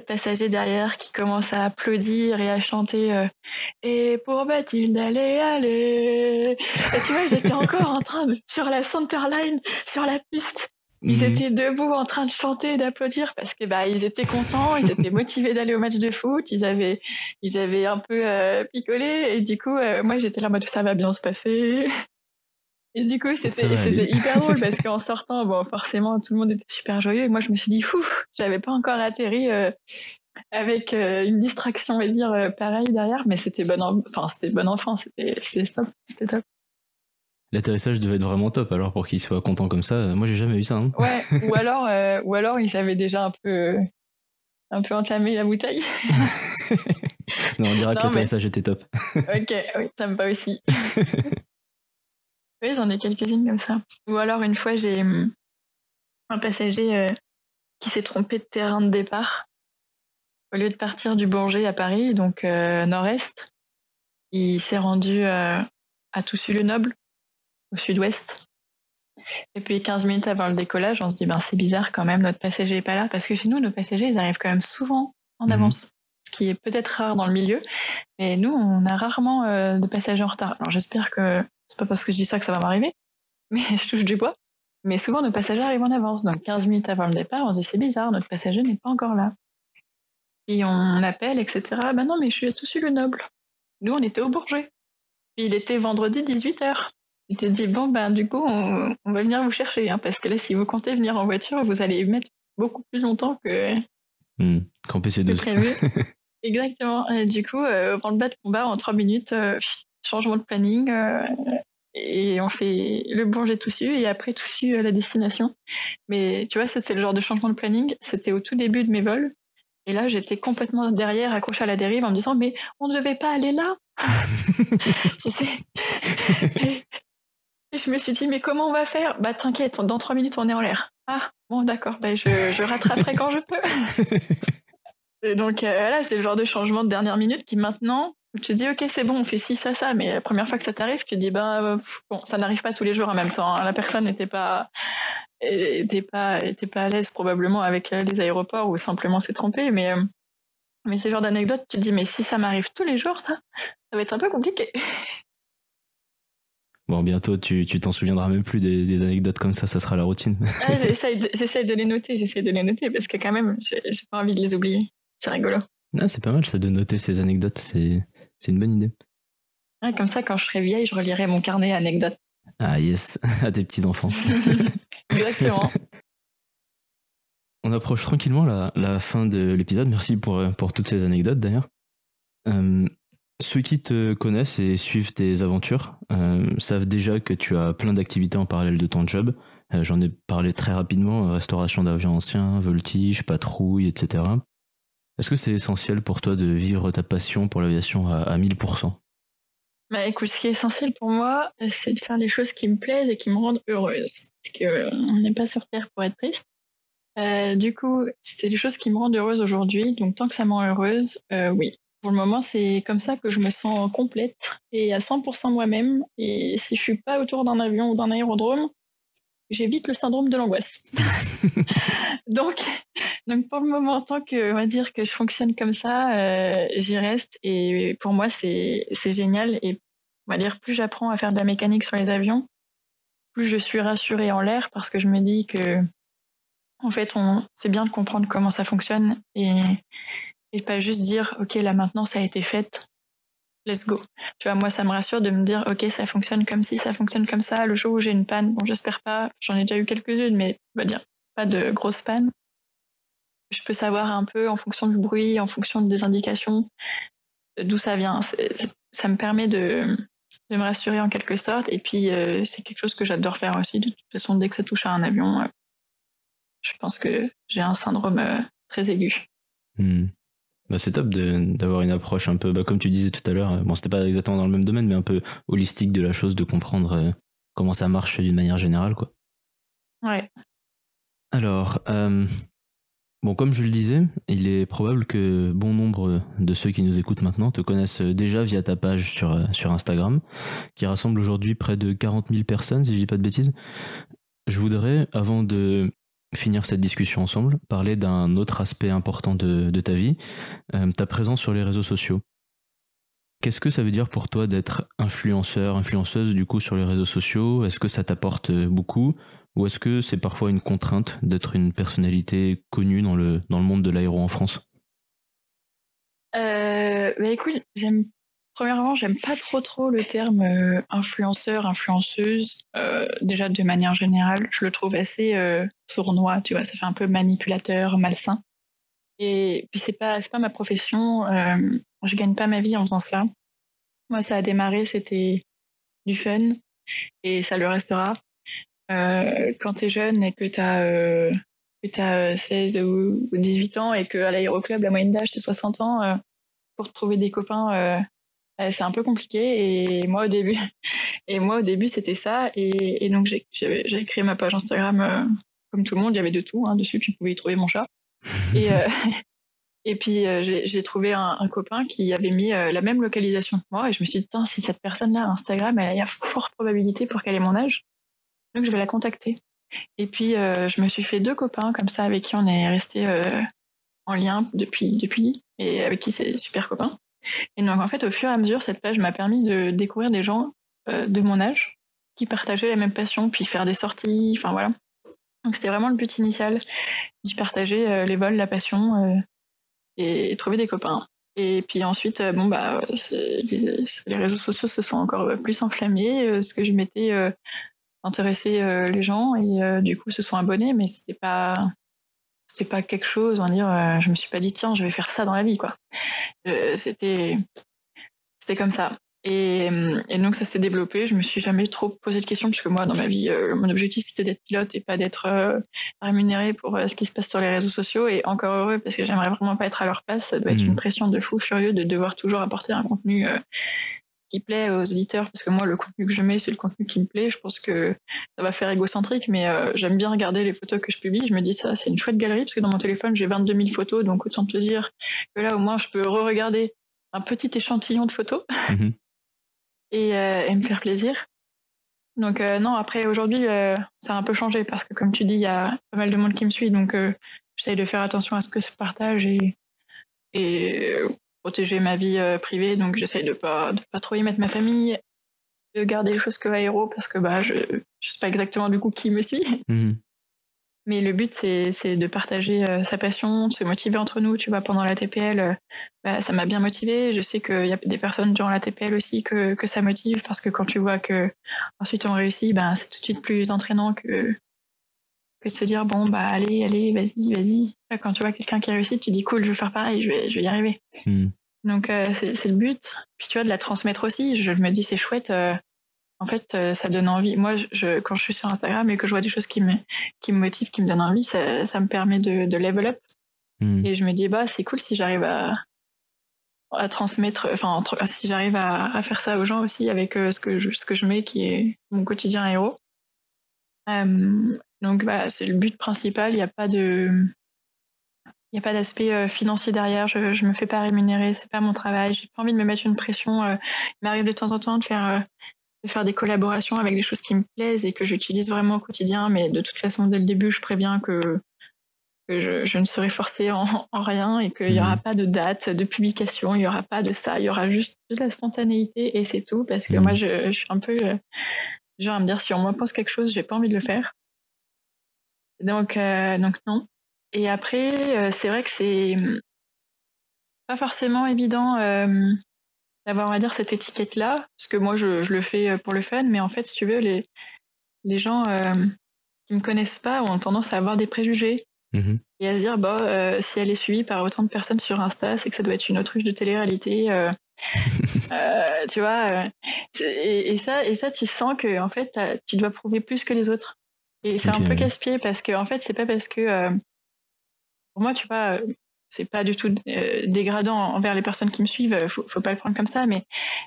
passagers derrière qui commencent à applaudir et à chanter et pour Bathilde, allez. Et tu vois, j'étais encore en train sur la centerline, sur la piste. Ils étaient debout en train de chanter et d'applaudir parce que ils étaient contents, ils étaient motivés d'aller au match de foot, ils avaient un peu picolé et du coup, moi j'étais là en mode ça va bien se passer. Et du coup, c'était hyper drôle parce qu'en sortant, bon, forcément, tout le monde était super joyeux. Et moi, je me suis dit, j'avais pas encore atterri avec une distraction, on va dire, pareille derrière, mais c'était bon enfant, c'était top. L'atterrissage devait être vraiment top alors pour qu'ils soient contents comme ça. Moi, j'ai jamais eu ça. Hein. Ouais, ou alors ils avaient déjà un peu entamé la bouteille. Non, on dira que l'atterrissage était top. Ok, oui, ça me va aussi. Oui, j'en ai quelques-unes comme ça. Ou alors, une fois, j'ai un passager qui s'est trompé de terrain de départ. Au lieu de partir du Bourget à Paris, donc nord-est, il s'est rendu à Toussus-le-Noble, au sud-ouest. Et puis, 15 minutes avant le décollage, on se dit, c'est bizarre quand même, notre passager n'est pas là. Parce que chez nous, nos passagers, ils arrivent quand même souvent en avance. Ce qui est peut-être rare dans le milieu. Mais nous, on a rarement de passagers en retard. Alors, j'espère que c'est pas parce que je dis ça que ça va m'arriver, mais je touche du bois. Mais souvent, nos passagers arrivent en avance. Donc, 15 minutes avant le départ, on se dit c'est bizarre, notre passager n'est pas encore là. Et on appelle, etc. Non, mais je suis à Toussus-le-Noble. Nous, on était au Bourget. Et il était vendredi 18h. Il te dit, du coup, on va venir vous chercher. Hein, parce que là, si vous comptez venir en voiture, vous allez mettre beaucoup plus longtemps que prévu. Exactement. Et du coup, branle-bas de combat en 3 minutes, changement de planning, et on fait le Bourget Toussus et après Toussus à la destination. Mais tu vois, ça c'est le genre de changement de planning. C'était au tout début de mes vols. Et là, j'étais complètement derrière, accrochée à la dérive en me disant, mais on ne devait pas aller là. Tu sais. Et je me suis dit, mais comment on va faire ? T'inquiète, dans 3 minutes, on est en l'air. Ah, bon, d'accord, je rattraperai quand je peux. Et donc là, c'est le genre de changement de dernière minute qui maintenant, tu te dis, ok, c'est bon, on fait ci, ça, mais la première fois que ça t'arrive, tu te dis, ça n'arrive pas tous les jours en même temps. Hein. La personne n'était pas à l'aise probablement avec les aéroports ou simplement s'est trompée, mais ce genre d'anecdote, tu te dis, mais si ça m'arrive tous les jours, ça va être un peu compliqué. Bon, bientôt, tu t'en souviendras même plus des anecdotes comme ça sera la routine. J'essaie de les noter parce que quand même, j'ai pas envie de les oublier. C'est rigolo. Ah, c'est pas mal ça de noter ces anecdotes, c'est une bonne idée. Ouais, comme ça, quand je serai vieille, je relirai mon carnet anecdotes. Ah yes, à tes petits-enfants. Exactement. On approche tranquillement la fin de l'épisode. Merci pour toutes ces anecdotes d'ailleurs. Ceux qui te connaissent et suivent tes aventures savent déjà que tu as plein d'activités en parallèle de ton job. J'en ai parlé très rapidement, restauration d'avions anciens, voltige, patrouille, etc. Est-ce que c'est essentiel pour toi de vivre ta passion pour l'aviation à 1000%? Bah écoute, ce qui est essentiel pour moi, c'est de faire les choses qui me plaisent et qui me rendent heureuse. Parce que on n'est pas sur Terre pour être triste. Du coup, c'est des choses qui me rendent heureuse aujourd'hui. Donc tant que ça me rend heureuse, oui. Pour le moment, c'est comme ça que je me sens complète et à 100% moi-même. Et si je suis pas autour d'un avion ou d'un aérodrome, j'évite le syndrome de l'angoisse. donc, pour le moment, tant que on va dire que je fonctionne comme ça, j'y reste. Et pour moi, c'est génial. Et on va dire plus j'apprends à faire de la mécanique sur les avions, plus je suis rassurée en l'air parce que je me dis que en fait, c'est bien de comprendre comment ça fonctionne et pas juste dire ok là maintenant ça a été fait, let's go. Tu vois, moi ça me rassure de me dire ok ça fonctionne comme ci, ça fonctionne comme ça. Le jour où j'ai une panne, bon j'espère pas, j'en ai déjà eu quelques-unes, mais on va dire pas de grosses pannes. Je peux savoir un peu en fonction du bruit, en fonction des indications, d'où ça vient. Ça me permet de me rassurer en quelque sorte. Et puis c'est quelque chose que j'adore faire aussi. De toute façon, dès que ça touche à un avion, je pense que j'ai un syndrome très aigu. Bah, c'est top d'avoir une approche un peu, comme tu disais tout à l'heure, bon c'était pas exactement dans le même domaine, mais un peu holistique de la chose, de comprendre comment ça marche d'une manière générale, quoi. Ouais. Alors, bon, comme je le disais, il est probable que bon nombre de ceux qui nous écoutent maintenant te connaissent déjà via ta page sur Instagram, qui rassemble aujourd'hui près de 40 000 personnes, si je dis pas de bêtises. Je voudrais, avant de finir cette discussion ensemble, parler d'un autre aspect important de ta vie, ta présence sur les réseaux sociaux. Qu'est-ce que ça veut dire pour toi d'être influenceur, influenceuse du coup sur les réseaux sociaux? Est-ce que ça t'apporte beaucoup? Ou est-ce que c'est parfois une contrainte d'être une personnalité connue dans le monde de l'aéro en France? Écoute, premièrement, j'aime pas trop le terme influenceur, influenceuse. Déjà, de manière générale, je le trouve assez sournois, tu vois, ça fait un peu manipulateur, malsain. Et puis, c'est pas ma profession. Je gagne pas ma vie en faisant ça. Moi, ça a démarré, c'était du fun et ça le restera. Quand t'es jeune et que t'as 16 ou 18 ans et qu'à l'aéroclub, la moyenne d'âge, c'est 60 ans, pour trouver des copains, c'est un peu compliqué. Et moi, au début, c'était ça. Et donc, j'ai créé ma page Instagram comme tout le monde. Il y avait de tout dessus. Tu pouvais y trouver mon chat. Et puis, j'ai trouvé un copain qui avait mis la même localisation que moi. Et je me suis dit, si cette personne-là a Instagram, il y a fort probabilité pour qu'elle ait mon âge. Donc, je vais la contacter. Et puis, je me suis fait 2 copains comme ça avec qui on est resté en lien depuis et avec qui c'est super copains. Et donc, en fait, au fur et à mesure, cette page m'a permis de découvrir des gens de mon âge qui partageaient la même passion, puis faire des sorties, enfin voilà. Donc, c'était vraiment le but initial, d'y partager les vols, la passion et trouver des copains. Et puis ensuite, les réseaux sociaux se sont encore plus enflammés, parce que je m'étais intéressé les gens et du coup se sont abonnés, mais c'était pas quelque chose, on va dire, je me suis pas dit tiens je vais faire ça dans la vie quoi. C'était comme ça et donc ça s'est développé. Je me suis jamais trop posé de questions parce que moi dans ma vie mon objectif c'était d'être pilote et pas d'être rémunéré pour ce qui se passe sur les réseaux sociaux, et encore heureux parce que j'aimerais vraiment pas être à leur place. Ça doit être une pression de fou furieux de devoir toujours apporter un contenu qui plaît aux auditeurs, parce que moi le contenu que je mets c'est le contenu qui me plaît. Je pense que ça va faire égocentrique, mais j'aime bien regarder les photos que je publie. Je me dis ça c'est une chouette galerie, parce que dans mon téléphone j'ai 22 000 photos, donc autant te dire que là au moins je peux re-regarder un petit échantillon de photos et me faire plaisir. Donc non, après aujourd'hui ça a un peu changé parce que comme tu dis il y a pas mal de monde qui me suit, donc j'essaye de faire attention à ce que je partage et protéger ma vie privée, donc j'essaye de pas trop y mettre ma famille, de garder les choses que aéro parce que je sais pas exactement du coup qui me suit. Mais le but c'est de partager sa passion, de se motiver entre nous. Tu vois, pendant la TPL ça m'a bien motivée. Je sais qu'il y a des personnes durant la TPL aussi que ça motive, parce que quand tu vois que ensuite on réussit, c'est tout de suite plus entraînant que de se dire bon allez vas-y. Quand tu vois quelqu'un qui réussit, tu dis cool, je vais faire pareil, je vais y arriver. Donc c'est le but. Puis tu vois, de la transmettre aussi. Je me dis c'est chouette. En fait, ça donne envie. Moi, quand je suis sur Instagram et que je vois des choses qui me motivent, qui me donnent envie, ça me permet de level up. Et je me dis c'est cool si j'arrive à transmettre, enfin si j'arrive à faire ça aux gens aussi avec ce que je mets qui est mon quotidien héros. Donc c'est le but principal. Il n'y a pas d'aspect financier derrière. Je me fais pas rémunérer, c'est pas mon travail. J'ai pas envie de me mettre une pression. Il m'arrive de temps en temps de faire des collaborations avec des choses qui me plaisent et que j'utilise vraiment au quotidien. Mais de toute façon, dès le début, je préviens que je ne serai forcée en rien et qu'il n'y aura pas de date de publication, il n'y aura pas de ça, il y aura juste de la spontanéité et c'est tout. Parce que moi, je suis un peu genre à me dire si on m'impose quelque chose, j'ai pas envie de le faire. Donc non. Et après, c'est vrai que c'est pas forcément évident d'avoir, on va dire, cette étiquette-là, parce que moi, je le fais pour le fun, mais en fait, si tu veux, les gens qui me connaissent pas ont tendance à avoir des préjugés et à se dire, si elle est suivie par autant de personnes sur Insta, c'est que ça doit être une autruche de télé-réalité. Tu vois, et ça, tu sens que en fait, tu dois prouver plus que les autres. Et c'est un peu casse-pied parce que en fait, c'est pas parce que pour moi, tu vois, c'est pas du tout dégradant envers les personnes qui me suivent. Faut pas le prendre comme ça, mais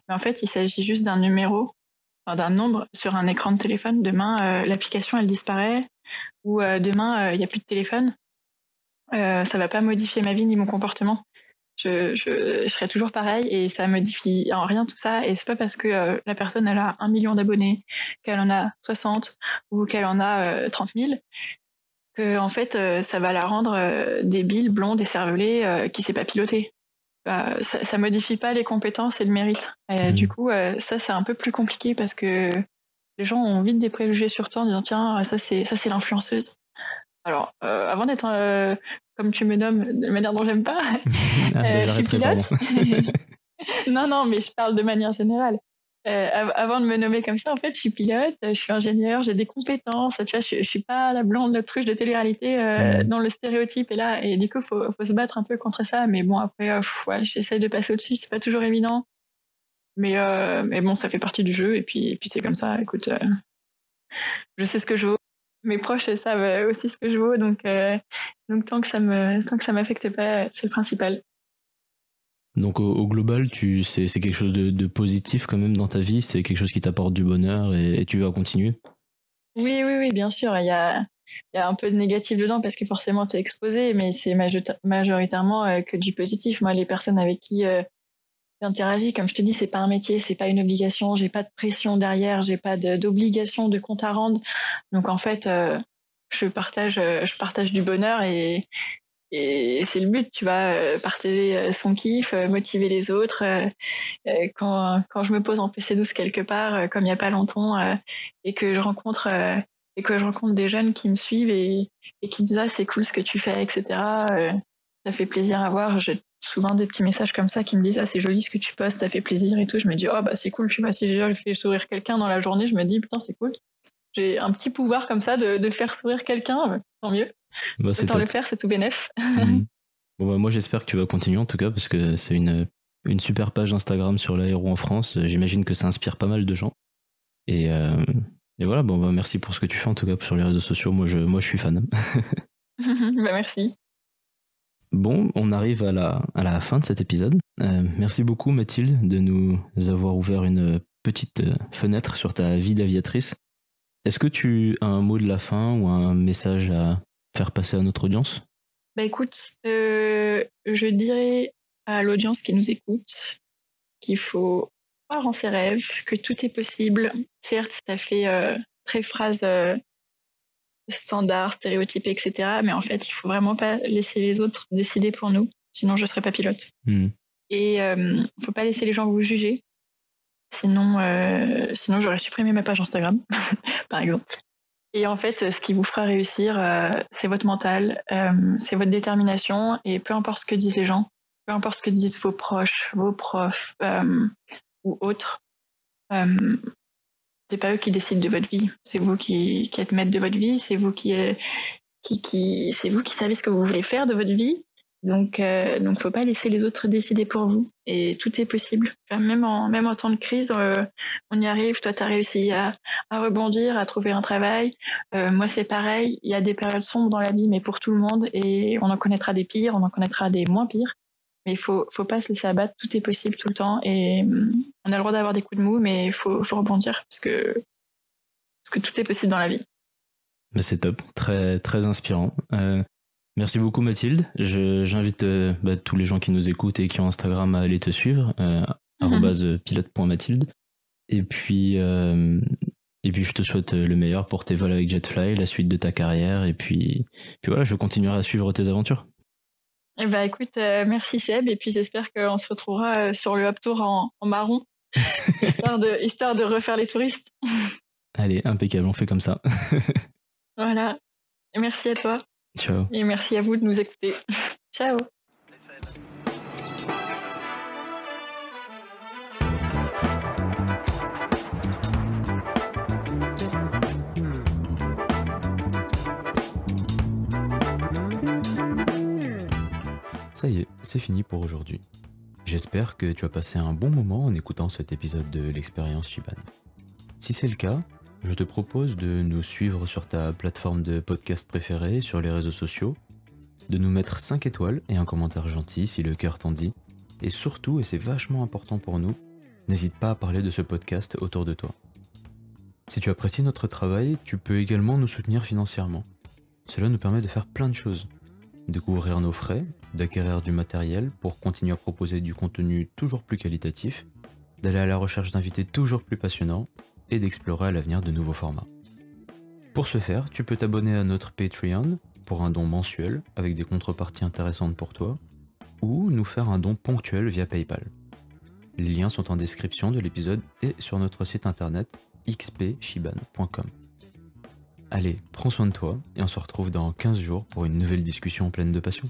en fait, il s'agit juste d'un numéro, enfin, d'un nombre sur un écran de téléphone. Demain, l'application elle disparaît, ou demain il y a plus de téléphone. Ça va pas modifier ma vie ni mon comportement. Je serai toujours pareil et ça modifie en rien tout ça. Et c'est pas parce que la personne elle a 1 million d'abonnés, qu'elle en a 60 ou qu'elle en a 30 000 que en fait ça va la rendre débile, blonde, écervelée, qui sait pas piloter. Ça modifie pas les compétences et le mérite. Et du coup ça c'est un peu plus compliqué parce que les gens ont vite des préjugés sur toi en disant tiens ça c'est l'influenceuse. Alors, avant d'être, comme tu me nommes, de manière dont j'aime pas, je suis pilote. Non, mais je parle de manière générale. Avant de me nommer comme ça, en fait, je suis pilote, je suis ingénieur, j'ai des compétences. Tu vois, je suis pas la blonde autruche de télé-réalité dont le stéréotype est là. Et du coup, faut se battre un peu contre ça. Mais bon, après, j'essaie de passer au-dessus. C'est pas toujours évident. Mais bon, ça fait partie du jeu. Et puis c'est comme ça. Écoute, je sais ce que je vaux. Mes proches savent aussi ce que je vaux, donc tant que ça m'affecte pas, c'est le principal. Donc au global, c'est quelque chose de positif quand même dans ta vie, c'est quelque chose qui t'apporte du bonheur et tu vas continuer. Oui, bien sûr. Il y a un peu de négatif dedans parce que forcément tu es exposé, mais c'est majoritairement que du positif. Moi, les personnes avec qui j'interagis, comme je te dis, c'est pas un métier, c'est pas une obligation, j'ai pas de pression derrière, j'ai pas d'obligation de compte à rendre. Donc en fait, je partage du bonheur et c'est le but, tu vois, partager son kiff, motiver les autres. Quand je me pose en PC12 quelque part, comme il y a pas longtemps, et que je rencontre des jeunes qui me suivent et qui me disent c'est cool ce que tu fais, etc. Ça fait plaisir à voir. J'ai souvent des petits messages comme ça qui me disent c'est joli ce que tu postes, ça fait plaisir et tout. Je me dis c'est cool, tu vois, si j'ai fait sourire quelqu'un dans la journée, je me dis putain c'est cool. J'ai un petit pouvoir comme ça de faire sourire quelqu'un, tant mieux. Autant le faire, c'est tout bénef. Bon, moi j'espère que tu vas continuer en tout cas parce que c'est une super page Instagram sur l'aéro en France. J'imagine que ça inspire pas mal de gens. Et voilà, merci pour ce que tu fais en tout cas sur les réseaux sociaux. Moi je suis fan. Merci. Bon, on arrive à la fin de cet épisode. Merci beaucoup Mathilde de nous avoir ouvert une petite fenêtre sur ta vie d'aviatrice. Est-ce que tu as un mot de la fin ou un message à faire passer à notre audience ? Écoute, je dirais à l'audience qui nous écoute qu'il faut croire en ses rêves, que tout est possible. Certes, ça fait très phrase standard, stéréotypé, etc. Mais en fait, il faut vraiment pas laisser les autres décider pour nous, sinon je serais pas pilote. Et faut pas laisser les gens vous juger, sinon j'aurais supprimé ma page Instagram, par exemple. Et en fait, ce qui vous fera réussir, c'est votre mental, c'est votre détermination, et peu importe ce que disent les gens, peu importe ce que disent vos proches, vos profs ou autres, c'est pas eux qui décident de votre vie, c'est vous qui êtes maître de votre vie, c'est vous c'est vous qui savez ce que vous voulez faire de votre vie, Donc, faut pas laisser les autres décider pour vous. Et tout est possible. Enfin, même en temps de crise, on y arrive. Toi, tu as réussi à rebondir, à trouver un travail. Moi, c'est pareil. Il y a des périodes sombres dans la vie, mais pour tout le monde. Et on en connaîtra des pires, on en connaîtra des moins pires. Mais il faut pas se laisser abattre. Tout est possible tout le temps. Et on a le droit d'avoir des coups de mou, mais il faut rebondir parce que tout est possible dans la vie. Mais c'est top, très très inspirant. Merci beaucoup Mathilde. J'invite tous les gens qui nous écoutent et qui ont Instagram à aller te suivre, @pilote.mathilde. Et puis je te souhaite le meilleur pour tes vols avec Jetfly, la suite de ta carrière. Et puis voilà, je continuerai à suivre tes aventures. Eh ben, écoute, merci Seb. Et puis j'espère qu'on se retrouvera sur le Hop Tour en marron, histoire de refaire les touristes. Allez, impeccable, on fait comme ça. Voilà. Et merci à toi. Ciao. Et merci à vous de nous écouter. Ciao. Ça y est, c'est fini pour aujourd'hui. J'espère que tu as passé un bon moment en écoutant cet épisode de l'expérience Shiban. Si c'est le cas, je te propose de nous suivre sur ta plateforme de podcast préférée, sur les réseaux sociaux, de nous mettre 5 étoiles et un commentaire gentil si le cœur t'en dit, et surtout, et c'est vachement important pour nous, n'hésite pas à parler de ce podcast autour de toi. Si tu apprécies notre travail, tu peux également nous soutenir financièrement. Cela nous permet de faire plein de choses. De couvrir nos frais, d'acquérir du matériel pour continuer à proposer du contenu toujours plus qualitatif, d'aller à la recherche d'invités toujours plus passionnants et d'explorer à l'avenir de nouveaux formats. Pour ce faire, tu peux t'abonner à notre Patreon pour un don mensuel avec des contreparties intéressantes pour toi, ou nous faire un don ponctuel via PayPal. Les liens sont en description de l'épisode et sur notre site internet xpshiban.com. Allez, prends soin de toi et on se retrouve dans 15 jours pour une nouvelle discussion pleine de passion.